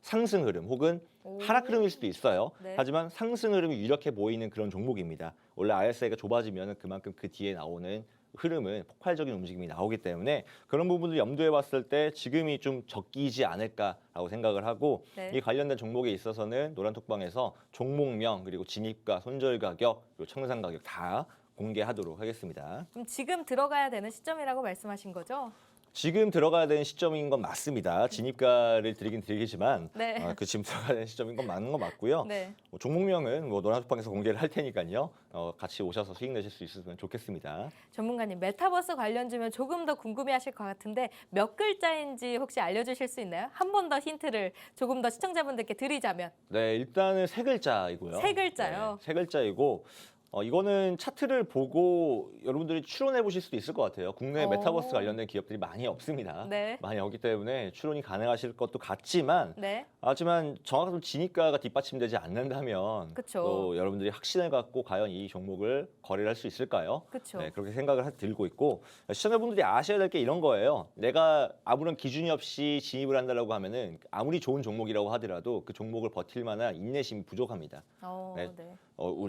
상승 흐름 혹은 하락 흐름일 수도 있어요. 네. 하지만 상승 흐름이 유력해 보이는 그런 종목입니다. 원래 RSI가 좁아지면 그만큼 그 뒤에 나오는 흐름은 폭발적인 움직임이 나오기 때문에 그런 부분을 염두에 봤을 때 지금이 좀 적기이지 않을까라고 생각을 하고, 네. 이 관련된 종목에 있어서는 노란톡방에서 종목명 그리고 진입가, 손절 가격, 그리고 청산 가격 다 공개하도록 하겠습니다. 그럼 지금 들어가야 되는 시점이라고 말씀하신 거죠? 지금 들어가야 되는 시점인 건 맞습니다. 진입가를 드리긴 드리겠지만 네. 그 지금 들어가야 되는 시점인 건 맞는 건 맞고요. 네. 종목명은 노란톡방에서 공개를 할 테니까요. 같이 오셔서 수익 내실 수 있으면 좋겠습니다. 전문가님, 메타버스 관련주면 조금 더 궁금해하실 것 같은데 몇 글자인지 혹시 알려주실 수 있나요? 한 번 더 힌트를 조금 더 시청자분들께 드리자면. 네, 일단은 세 글자이고요. 세 글자요? 네, 세 글자이고 이거는 차트를 보고 여러분들이 추론해 보실 수도 있을 것 같아요. 국내 오. 메타버스 관련된 기업들이 많이 없습니다. 네. 많이 없기 때문에 추론이 가능하실 것도 같지만 네. 하지만 정확한 진입가가 뒷받침되지 않는다면 그쵸. 또 여러분들이 확신을 갖고 과연 이 종목을 거래를 할 수 있을까요? 그렇죠. 네, 그렇게 생각을 들고 있고, 시청자분들이 아셔야 될 게 이런 거예요. 내가 아무런 기준이 없이 진입을 한다라고 하면은 아무리 좋은 종목이라고 하더라도 그 종목을 버틸 만한 인내심이 부족합니다. 네. 네.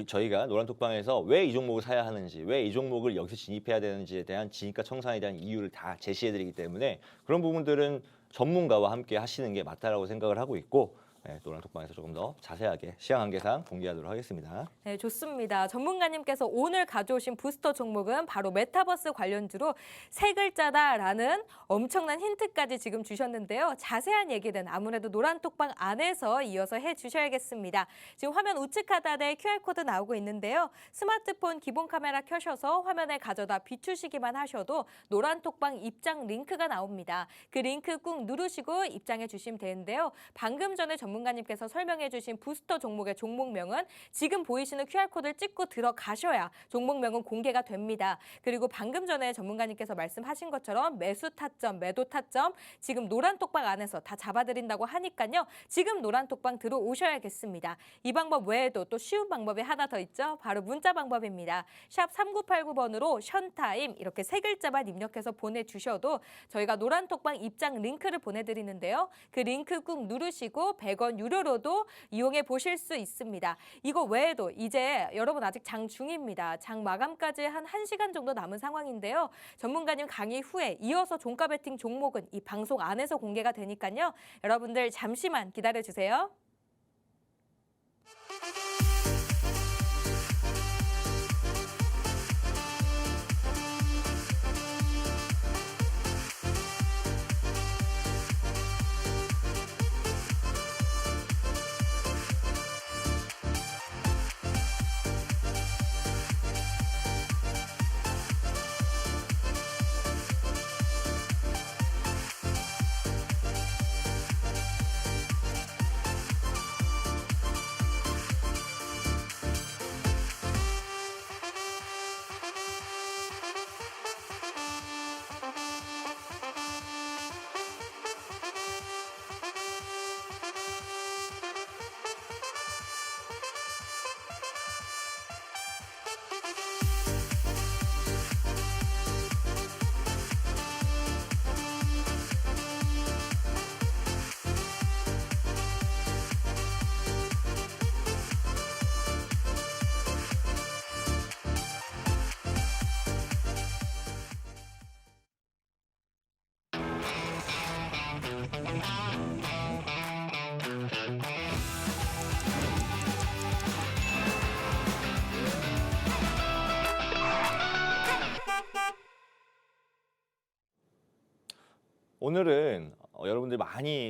저희가 노란톡방에서 왜 이 종목을 사야 하는지, 왜 이 종목을 여기서 진입해야 되는지에 대한 진입가 청산에 대한 이유를 다 제시해드리기 때문에 그런 부분들은 전문가와 함께 하시는 게 맞다라고 생각을 하고 있고, 네, 노란톡방에서 조금 더 자세하게 시황 한계상 공개하도록 하겠습니다. 네, 좋습니다. 전문가님께서 오늘 가져오신 부스터 종목은 바로 메타버스 관련주로 세 글자다라는 엄청난 힌트까지 지금 주셨는데요. 자세한 얘기는 아무래도 노란톡방 안에서 이어서 해주셔야겠습니다. 지금 화면 우측 하단에 QR코드 나오고 있는데요. 스마트폰 기본 카메라 켜셔서 화면에 가져다 비추시기만 하셔도 노란톡방 입장 링크가 나옵니다. 그 링크 꾹 누르시고 입장해 주시면 되는데요. 방금 전에 전문가님께서 설명해 주신 부스터 종목의 종목명은 지금 보이시는 QR코드를 찍고 들어가셔야 종목명은 공개가 됩니다. 그리고 방금 전에 전문가님께서 말씀하신 것처럼 매수 타점, 매도 타점 지금 노란톡방 안에서 다 잡아드린다고 하니까요. 지금 노란톡방 들어오셔야겠습니다. 이 방법 외에도 또 쉬운 방법이 하나 더 있죠. 바로 문자 방법입니다. 샵 3989번으로 션타임 이렇게 세 글자만 입력해서 보내주셔도 저희가 노란톡방 입장 링크를 보내드리는데요. 그 링크 꾹 누르시고 100원 유료로도 이용해 보실 수 있습니다. 이거 외에도 이제 여러분 아직 장 중입니다. 장 마감까지 한 1시간 정도 남은 상황인데요. 전문가님 강의 후에 이어서 종가 베팅 종목은 이 방송 안에서 공개가 되니까요. 여러분들 잠시만 기다려주세요. 오늘은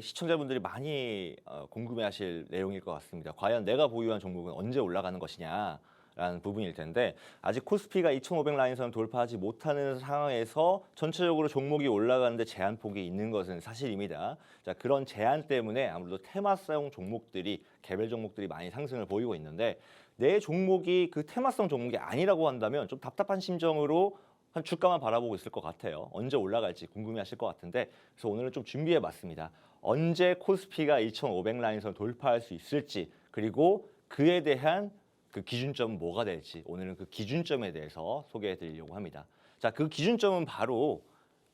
시청자분들이 많이 궁금해하실 내용일 것 같습니다. 과연 내가 보유한 종목은 언제 올라가는 것이냐라는 부분일 텐데, 아직 코스피가 2,500 라인선을 돌파하지 못하는 상황에서 전체적으로 종목이 올라가는데 제한폭이 있는 것은 사실입니다. 자, 그런 제한 때문에 아무래도 테마성 종목들이, 개별 종목들이 많이 상승을 보이고 있는데, 내 종목이 그 테마성 종목이 아니라고 한다면 좀 답답한 심정으로 한 주가만 바라보고 있을 것 같아요. 언제 올라갈지 궁금해하실 것 같은데 그래서 오늘은 좀 준비해봤습니다. 언제 코스피가 2,500 라인선 돌파할 수 있을지 그리고 그에 대한 그 기준점은 뭐가 될지 오늘은 그 기준점에 대해서 소개해드리려고 합니다. 자, 그 기준점은 바로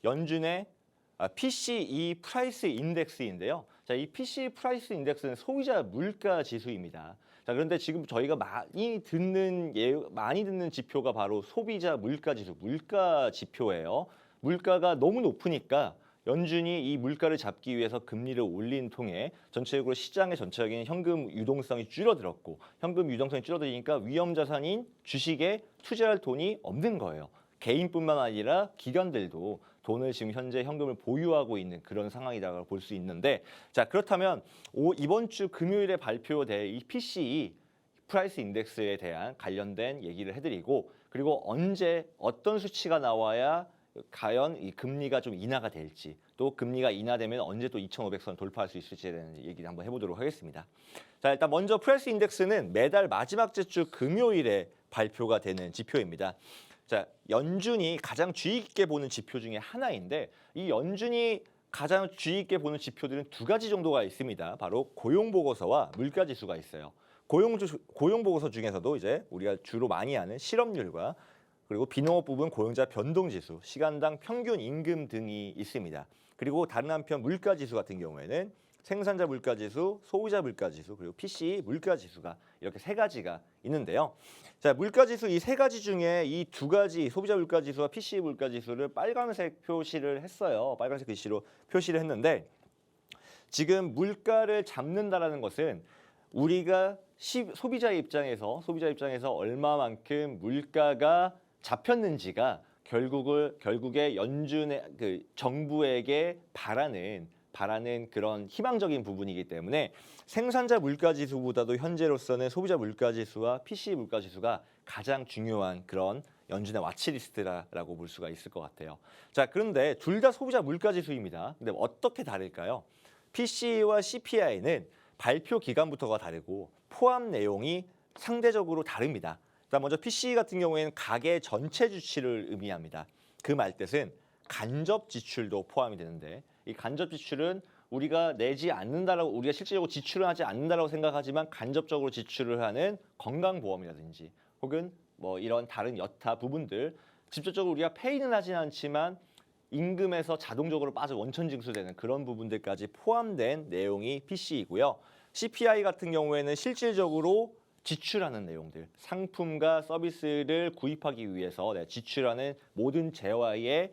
연준의 PCE 프라이스 인덱스인데요. 자, 이 PCE 프라이스 인덱스는 소비자 물가 지수입니다. 자, 그런데 지금 저희가 많이 듣는 지표가 바로 소비자 물가 지수, 물가 지표예요. 물가가 너무 높으니까 연준이 이 물가를 잡기 위해서 금리를 올린 통에 전체적으로 시장의 전체적인 현금 유동성이 줄어들었고 현금 유동성이 줄어들으니까 위험 자산인 주식에 투자할 돈이 없는 거예요. 개인뿐만 아니라 기관들도 돈을 지금 현재 현금을 보유하고 있는 그런 상황이라고 볼 수 있는데 자 그렇다면 이번 주 금요일에 발표될 이 PCE 프라이스 인덱스에 대한 관련된 얘기를 해드리고 그리고 언제 어떤 수치가 나와야 과연 이 금리가 좀 인하가 될지 또 금리가 인하되면 언제 또 2,500선 돌파할 수 있을지에 대한 얘기를 한번 해보도록 하겠습니다. 자 일단 먼저 프라이스 인덱스는 매달 마지막 주 금요일에 발표가 되는 지표입니다. 자 연준이 가장 주의 깊게 보는 지표 중에 하나인데 이 연준이 가장 주의 깊게 보는 지표들은 두 가지 정도가 있습니다. 바로 고용 보고서와 물가 지수가 있어요. 고용 보고서 중에서도 이제 우리가 주로 많이 하는 실업률과 그리고 비농업 부분 고용자 변동지수, 시간당 평균 임금 등이 있습니다. 그리고 다른 한편 물가지수 같은 경우에는 생산자 물가지수, 소비자 물가지수, 그리고 PCE 물가지수가 이렇게 세 가지가 있는데요. 자, 물가지수 이 세 가지 중에 이 두 가지 소비자 물가지수와 PCE 물가지수를 빨간색 표시를 했어요. 빨간색 글씨로 표시를 했는데 지금 물가를 잡는다라는 것은 우리가 소비자 입장에서 얼마만큼 물가가 잡혔는지가 결국에 연준의 그 정부에게 바라는 그런 희망적인 부분이기 때문에 생산자 물가지수보다도 현재로서는 소비자 물가지수와 PCE 물가지수가 가장 중요한 그런 연준의 와치리스트라고 볼 수가 있을 것 같아요. 자, 그런데 둘 다 소비자 물가지수입니다. 근데 어떻게 다를까요? PCE와 CPI는 발표 기간부터가 다르고 포함 내용이 상대적으로 다릅니다. 일단 먼저 PCE 같은 경우에는 가계 전체 주치를 의미합니다. 그 말뜻은 간접 지출도 포함이 되는데 이 간접 지출은 우리가 우리가 실질적으로 지출을 하지 않는다라고 생각하지만 간접적으로 지출을 하는 건강보험이라든지 혹은 뭐 이런 다른 여타 부분들 직접적으로 우리가 페이는 하지는 않지만 임금에서 자동적으로 빠져 원천 징수되는 그런 부분들까지 포함된 내용이 PC이고요. CPI 같은 경우에는 실질적으로 지출하는 내용들, 상품과 서비스를 구입하기 위해서 지출하는 모든 재화의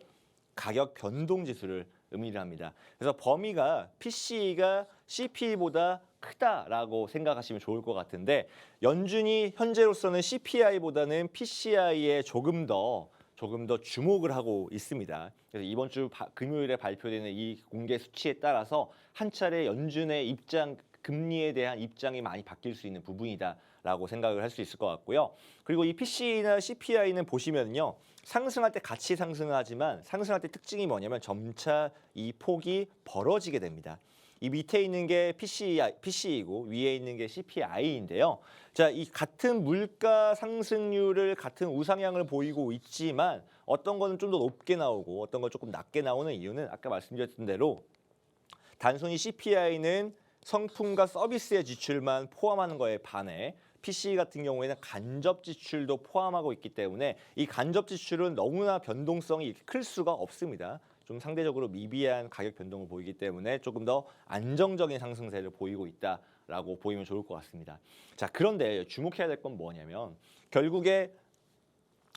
가격 변동 지수를 의미를 합니다. 그래서 범위가 PC가 CPI보다 크다라고 생각하시면 좋을 것 같은데 연준이 현재로서는 CPI보다는 PCI에 조금 더 주목을 하고 있습니다. 그래서 이번 주 금요일에 발표되는 이 공개 수치에 따라서 한 차례 연준의 금리에 대한 입장이 많이 바뀔 수 있는 부분이다라고 생각을 할 수 있을 것 같고요. 그리고 이 PC나 CPI는 보시면요. 상승할 때 같이 상승하지만 상승할 때 특징이 뭐냐면 점차 이 폭이 벌어지게 됩니다. 이 밑에 있는 게 PC이고 위에 있는 게 CPI인데요. 자, 이 같은 물가 상승률을 같은 우상향을 보이고 있지만 어떤 거는 좀 더 높게 나오고 어떤 건 조금 낮게 나오는 이유는 아까 말씀드렸던 대로 단순히 CPI는 성품과 서비스의 지출만 포함하는 거에 반해 PCE 같은 경우에는 간접 지출도 포함하고 있기 때문에 이 간접 지출은 너무나 변동성이 이렇게 클 수가 없습니다. 좀 상대적으로 미비한 가격 변동을 보이기 때문에 조금 더 안정적인 상승세를 보이고 있다라고 보이면 좋을 것 같습니다. 자, 그런데 주목해야 될 건 뭐냐면 결국에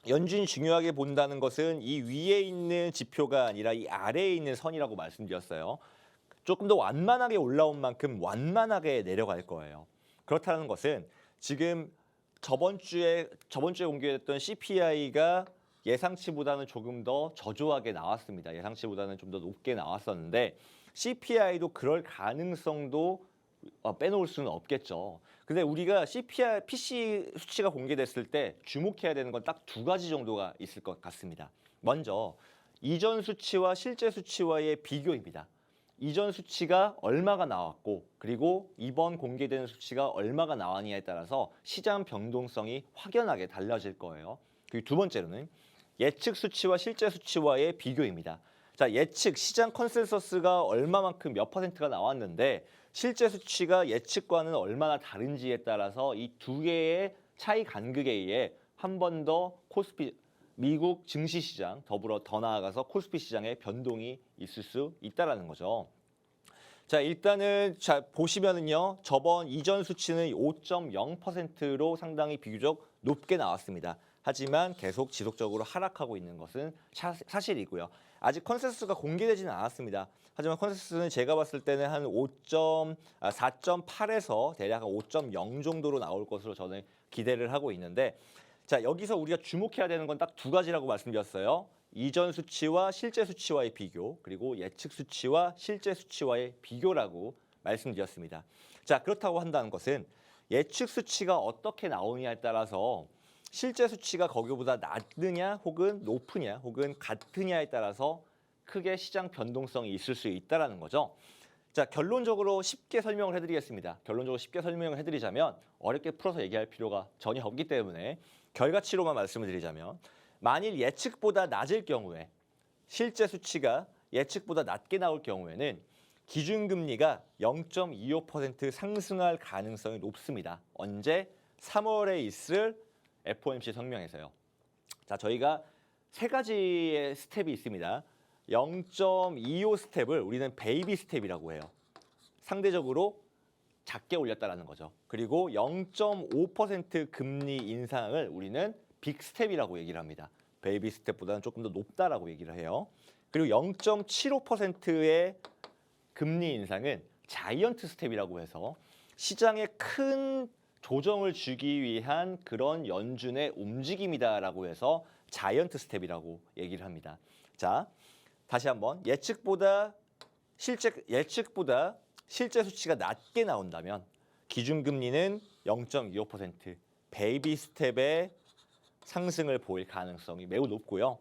연준이 중요하게 본다는 것은 이 위에 있는 지표가 아니라 이 아래에 있는 선이라고 말씀드렸어요. 조금 더 완만하게 올라온 만큼 완만하게 내려갈 거예요. 그렇다는 것은 지금 저번 주에 공개됐던 CPI가 예상치보다는 조금 더 저조하게 나왔습니다. 예상치보다는 좀 더 높게 나왔었는데 CPI도 그럴 가능성도 빼놓을 수는 없겠죠. 근데 우리가 PC 수치가 공개됐을 때 주목해야 되는 건 딱 두 가지 정도가 있을 것 같습니다. 먼저 이전 수치와 실제 수치와의 비교입니다. 이전 수치가 얼마가 나왔고 그리고 이번 공개되는 수치가 얼마가 나왔느냐에 따라서 시장 변동성이 확연하게 달라질 거예요. 그리고 두 번째로는 예측 수치와 실제 수치와의 비교입니다. 자, 예측 시장 컨센서스가 얼마만큼 몇 퍼센트가 나왔는데 실제 수치가 예측과는 얼마나 다른지에 따라서 이 두 개의 차이 간극에 의해 한 번 더 코스피 미국 증시 시장 더불어 더 나아가서 코스피 시장에 변동이 있을 수 있다라는 거죠. 자, 일단은 보시면은요. 저번 이전 수치는 5.0%로 상당히 비교적 높게 나왔습니다. 하지만 계속 지속적으로 하락하고 있는 것은 사실이고요. 아직 컨센서스가 공개되지는 않았습니다. 하지만 컨센서스는 제가 봤을 때는 한 4.8에서 대략 한 5.0 정도로 나올 것으로 저는 기대를 하고 있는데 자, 여기서 우리가 주목해야 되는 건 딱 두 가지라고 말씀드렸어요. 이전 수치와 실제 수치와의 비교, 그리고 예측 수치와 실제 수치와의 비교라고 말씀드렸습니다. 자, 그렇다고 한다는 것은 예측 수치가 어떻게 나오느냐에 따라서 실제 수치가 거기보다 낮느냐 혹은 높으냐 혹은 같으냐에 따라서 크게 시장 변동성이 있을 수 있다는 거죠. 자, 결론적으로 쉽게 설명을 해드리겠습니다. 결론적으로 쉽게 설명을 해드리자면 어렵게 풀어서 얘기할 필요가 전혀 없기 때문에 결과치로만 말씀을 드리자면 만일 예측보다 낮을 경우에 실제 수치가 예측보다 낮게 나올 경우에는 기준금리가 0.25% 상승할 가능성이 높습니다. 언제? 3월에 있을 FOMC 성명에서요. 자, 저희가 세 가지의 스텝이 있습니다. 0.25 스텝을 우리는 베이비 스텝이라고 해요. 상대적으로 작게 올렸다라는 거죠. 그리고 0.5% 금리 인상을 우리는 빅 스텝이라고 얘기를 합니다. 베이비 스텝보다는 조금 더 높다라고 얘기를 해요. 그리고 0.75%의 금리 인상은 자이언트 스텝이라고 해서 시장에 큰 조정을 주기 위한 그런 연준의 움직임이다라고 해서 자이언트 스텝이라고 얘기를 합니다. 자, 다시 한번 예측보다 실제 수치가 낮게 나온다면 기준금리는 0.25% 베이비 스텝의 상승을 보일 가능성이 매우 높고요.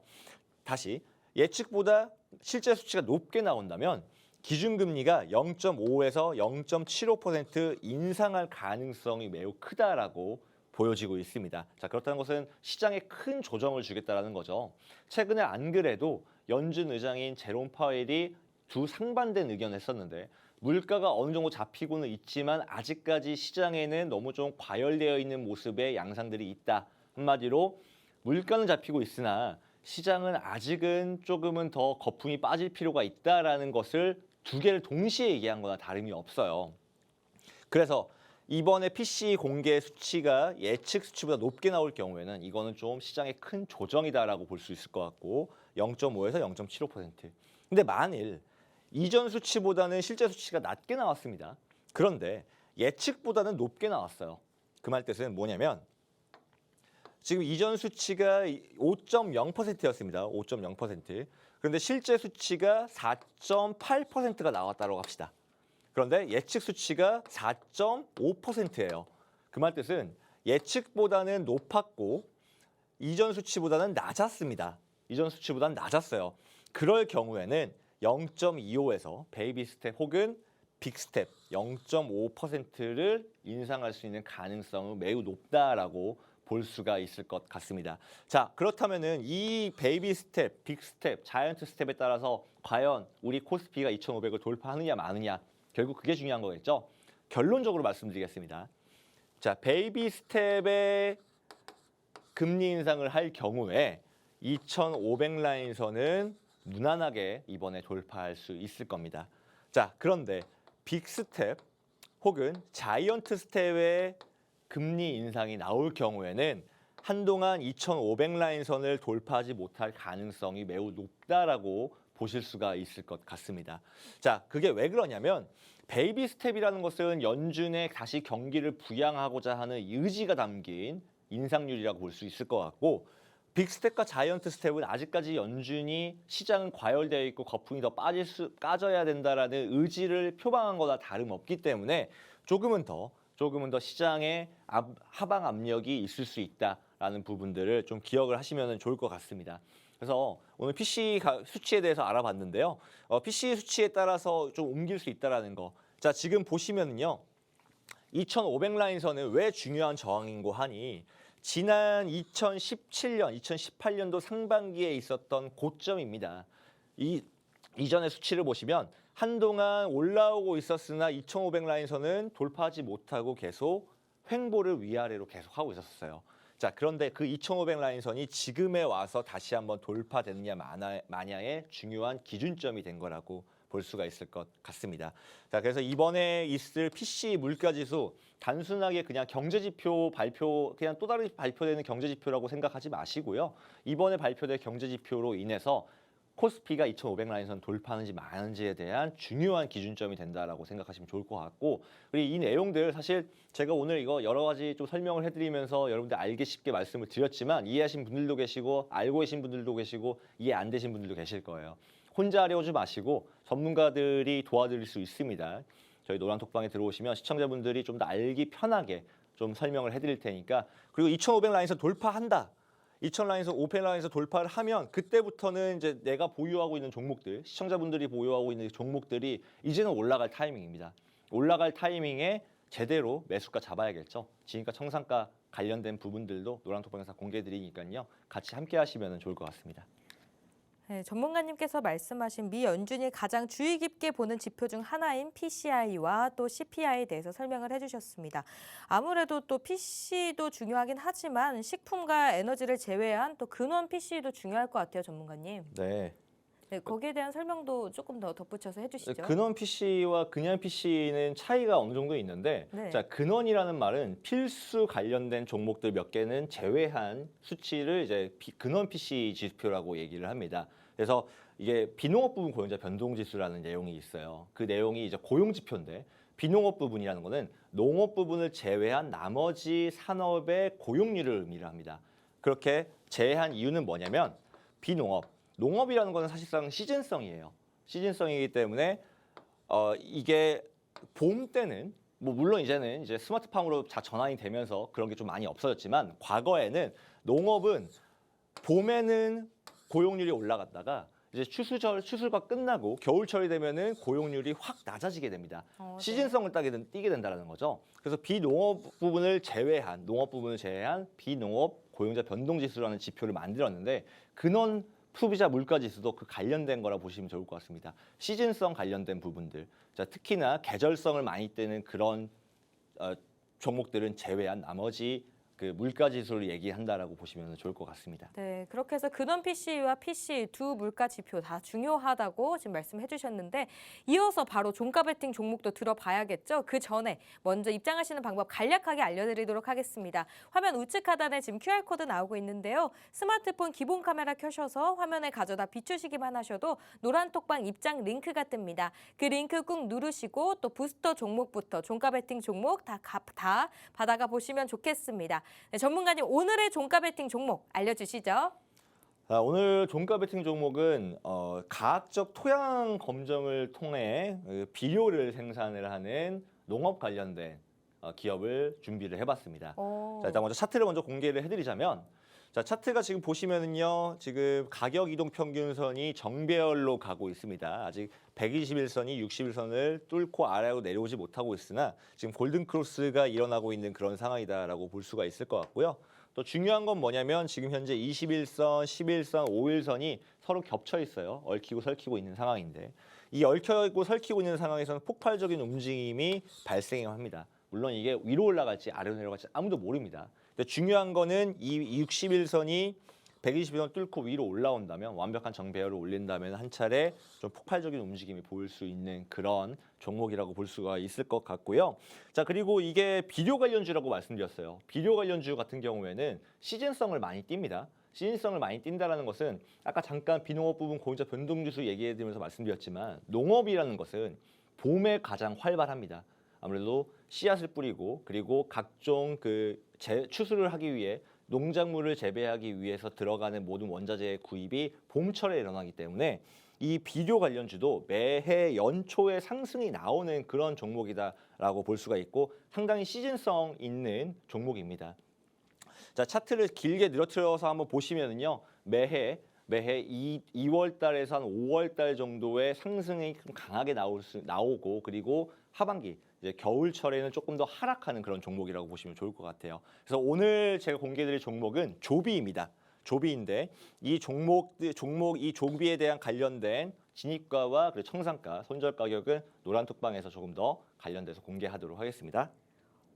다시 예측보다 실제 수치가 높게 나온다면 기준금리가 0.5에서 0.75% 인상할 가능성이 매우 크다라고 보여지고 있습니다. 자, 그렇다는 것은 시장에 큰 조정을 주겠다라는 거죠. 최근에 안 그래도 연준 의장인 제롬 파웰이 두 상반된 의견을 했었는데 물가가 어느 정도 잡히고는 있지만 아직까지 시장에는 너무 좀 과열되어 있는 모습의 양상들이 있다. 한마디로 물가는 잡히고 있으나 시장은 아직은 조금은 더 거품이 빠질 필요가 있다라는 것을 두 개를 동시에 얘기한 거나 다름이 없어요. 그래서 이번에 PCE 공개 수치가 예측 수치보다 높게 나올 경우에는 이거는 좀 시장의 큰 조정이다라고 볼 수 있을 것 같고 0.5에서 0.75%. 근데 만일 이전 수치보다는 실제 수치가 낮게 나왔습니다. 그런데 예측보다는 높게 나왔어요. 그 말 뜻은 뭐냐면 지금 이전 수치가 5.0%였습니다. 5.0%. 그런데 실제 수치가 4.8%가 나왔다고 합시다. 그런데 예측 수치가 4.5%예요. 그 말 뜻은 예측보다는 높았고 이전 수치보다는 낮았습니다. 이전 수치보다는 낮았어요. 그럴 경우에는 0.25에서 베이비 스텝 혹은 빅 스텝 0.5%를 인상할 수 있는 가능성은 매우 높다라고 볼 수가 있을 것 같습니다. 자, 그렇다면은 이 베이비 스텝, 빅 스텝, 자이언트 스텝에 따라서 과연 우리 코스피가 2,500을 돌파하느냐 마느냐 결국 그게 중요한 거겠죠. 결론적으로 말씀드리겠습니다. 자, 베이비 스텝의 금리 인상을 할 경우에 2,500 라인선은 무난하게 이번에 돌파할 수 있을 겁니다. 자, 그런데 빅 스텝 혹은 자이언트 스텝의 금리 인상이 나올 경우에는 한동안 2,500 라인선을 돌파하지 못할 가능성이 매우 높다라고 보실 수가 있을 것 같습니다. 자, 그게 왜 그러냐면 베이비 스텝이라는 것은 연준의 다시 경기를 부양하고자 하는 의지가 담긴 인상률이라고 볼 수 있을 것 같고 빅 스텝과 자이언트 스텝은 아직까지 연준이 시장은 과열되어 있고 거품이 더 빠져야 된다라는 의지를 표방한 거나 다름없기 때문에 조금은 더 시장에 하방 압력이 있을 수 있다. 된다라는 부분들을 좀 기억을 하시면 좋을 것 같습니다. 그래서 오늘 PC 수치에 대해서 알아봤는데요. PC 수치에 따라서 좀 옮길 수 있다라는 거. 자, 지금 보시면은요. 2500라인선은 왜 중요한 저항인고 하니 지난 2017년, 2018년도 상반기에 있었던 고점입니다. 이전의 수치를 보시면 한동안 올라오고 있었으나 2500라인선은 돌파하지 못하고 계속 횡보를 위아래로 계속 하고 있었어요. 자, 그런데 그 2500라인선이 지금에 와서 다시 한번 돌파되느냐 마냐의 중요한 기준점이 된 거라고 볼 수가 있을 것 같습니다. 자, 그래서 이번에 있을 PC 물가지수 단순하게 그냥 경제지표 발표, 그냥 또 다른 발표되는 경제지표라고 생각하지 마시고요. 이번에 발표될 경제지표로 인해서 코스피가 2500라인선 돌파하는지 마는지에 대한 중요한 기준점이 된다라고 생각하시면 좋을 것 같고, 그리고 이 내용들 사실 제가 오늘 이거 여러 가지 좀 설명을 해드리면서 여러분들 알기 쉽게 말씀을 드렸지만 이해하신 분들도 계시고 알고 계신 분들도 계시고 이해 안 되신 분들도 계실 거예요. 혼자 하려고 마시고 전문가들이 도와드릴 수 있습니다. 저희 노란톡방에 들어오시면 시청자분들이 좀 더 알기 편하게 좀 설명을 해드릴 테니까. 그리고 2500라인선 돌파한다. 2000라인에서 5000라인에서 돌파를 하면 그때부터는 이제 내가 보유하고 있는 종목들, 시청자분들이 보유하고 있는 종목들이 이제는 올라갈 타이밍입니다. 올라갈 타이밍에 제대로 매수가 잡아야겠죠. 지금까 청산가 관련된 부분들도 노란톡방에서 공개해드리니까요. 같이 함께 하시면 좋을 것 같습니다. 네, 전문가님께서 말씀하신 미 연준이 가장 주의 깊게 보는 지표 중 하나인 PCI와 또 CPI에 대해서 설명을 해주셨습니다. 아무래도 또 PC도 중요하긴 하지만 식품과 에너지를 제외한 또 근원 PC도 중요할 것 같아요, 전문가님. 네. 네, 거기에 대한 설명도 조금 더 덧붙여서 해주시죠. 근원 PC와 그냥 PC는 차이가 어느 정도 있는데, 네. 자, 근원이라는 말은 필수 관련된 종목들 몇 개는 제외한 수치를 이제 근원 PC 지표라고 얘기를 합니다. 그래서 이게 비농업 부분 고용자 변동 지수라는 내용이 있어요. 그 내용이 이제 고용 지표인데 비농업 부분이라는 거는 농업 부분을 제외한 나머지 산업의 고용률을 의미를 합니다. 그렇게 제외한 이유는 뭐냐면 농업이라는 것은 사실상 시즌성이에요. 시즌성이기 때문에 이게 봄 때는 뭐 물론 이제는 이제 스마트팜으로 전환이 되면서 그런 게 좀 많이 없어졌지만 과거에는 농업은 봄에는 고용률이 올라갔다가 이제 추수가 끝나고 겨울철이 되면은 고용률이 확 낮아지게 됩니다. 네. 시즌성을 띠게 된다는 거죠. 그래서 농업 부분을 제외한 비농업 고용자 변동지수라는 지표를 만들었는데 근원 소비자 물가지수도 그 관련된 거라 보시면 좋을 것 같습니다. 시즌성 관련된 부분들, 자, 특히나 계절성을 많이 띠는 그런 종목들은 제외한 나머지 그 물가지수를 얘기한다라고 보시면 좋을 것 같습니다. 네, 그렇게 해서 근원 PC와 PC 두 물가 지표 다 중요하다고 지금 말씀해 주셨는데 이어서 바로 종가 베팅 종목도 들어봐야겠죠. 그 전에 먼저 입장하시는 방법 간략하게 알려드리도록 하겠습니다. 화면 우측 하단에 지금 QR코드 나오고 있는데요. 스마트폰 기본 카메라 켜셔서 화면에 가져다 비추시기만 하셔도 노란톡방 입장 링크가 뜹니다. 그 링크 꾹 누르시고 또 부스터 종목부터 종가 베팅 종목 다 받아가 보시면 좋겠습니다. 네, 전문가님 오늘의 종가 베팅 종목 알려주시죠. 오늘 종가 베팅 종목은 과학적 토양 검정을 통해 비료를 생산을 하는 농업 관련된 기업을 준비를 해봤습니다. 자, 일단 먼저 차트를 먼저 공개를 해드리자면, 자, 차트가 지금 보시면은요, 지금 가격 이동 평균선이 정배열로 가고 있습니다. 아직 121선이 61선을 뚫고 아래로 내려오지 못하고 있으나 지금 골든 크로스가 일어나고 있는 그런 상황이다라고 볼 수가 있을 것 같고요. 또 중요한 건 뭐냐면 지금 현재 21선, 11선, 5일선이 서로 겹쳐 있어요. 얽히고 설키고 있는 상황인데 이 얽혀있고 설키고 있는 상황에서는 폭발적인 움직임이 발생합니다. 물론 이게 위로 올라갈지 아래로 내려갈지 아무도 모릅니다. 근데 중요한 거는 이 61선이 120선 뚫고 위로 올라온다면 완벽한 정배열을 올린다면 한 차례 좀 폭발적인 움직임이 보일 수 있는 그런 종목이라고 볼 수가 있을 것 같고요. 자, 그리고 이게 비료 관련주라고 말씀드렸어요. 비료 관련주 같은 경우에는 시즌성을 많이 띱니다. 시즌성을 많이 띈다는 것은 아까 잠깐 비농업 부분 고용자 변동지수 얘기해드리면서 말씀드렸지만 농업이라는 것은 봄에 가장 활발합니다. 아무래도 씨앗을 뿌리고 그리고 각종 추수를 하기 위해 농작물을 재배하기 위해서 들어가는 모든 원자재의 구입이 봄철에 일어나기 때문에 이 비료 관련주도 매해 연초에 상승이 나오는 그런 종목이다라고 볼 수가 있고 상당히 시즌성 있는 종목입니다. 자, 차트를 길게 늘어뜨려서 한번 보시면은요. 매해 2월 달에서 한 5월 달 정도의 상승이 좀 강하게 나오고 그리고 하반기 이제 겨울철에는 조금 더 하락하는 그런 종목이라고 보시면 좋을 것 같아요. 그래서 오늘 제가 공개드릴 종목은 조비입니다. 조비인데 이 이 조비에 대한 관련된 진입가와 그리고 청산가, 손절 가격은 노란톡방에서 조금 더 관련돼서 공개하도록 하겠습니다.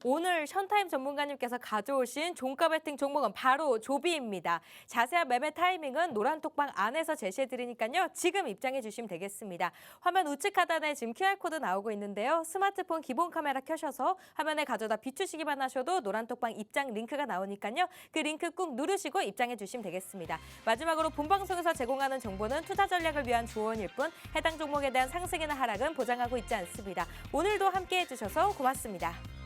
오늘 션타임 전문가님께서 가져오신 종가 베팅 종목은 바로 조비입니다. 자세한 매매 타이밍은 노란톡방 안에서 제시해드리니까요. 지금 입장해 주시면 되겠습니다. 화면 우측 하단에 지금 QR코드 나오고 있는데요. 스마트폰 기본 카메라 켜셔서 화면에 가져다 비추시기만 하셔도 노란톡방 입장 링크가 나오니까요. 그 링크 꾹 누르시고 입장해 주시면 되겠습니다. 마지막으로 본방송에서 제공하는 정보는 투자 전략을 위한 조언일 뿐 해당 종목에 대한 상승이나 하락은 보장하고 있지 않습니다. 오늘도 함께해 주셔서 고맙습니다.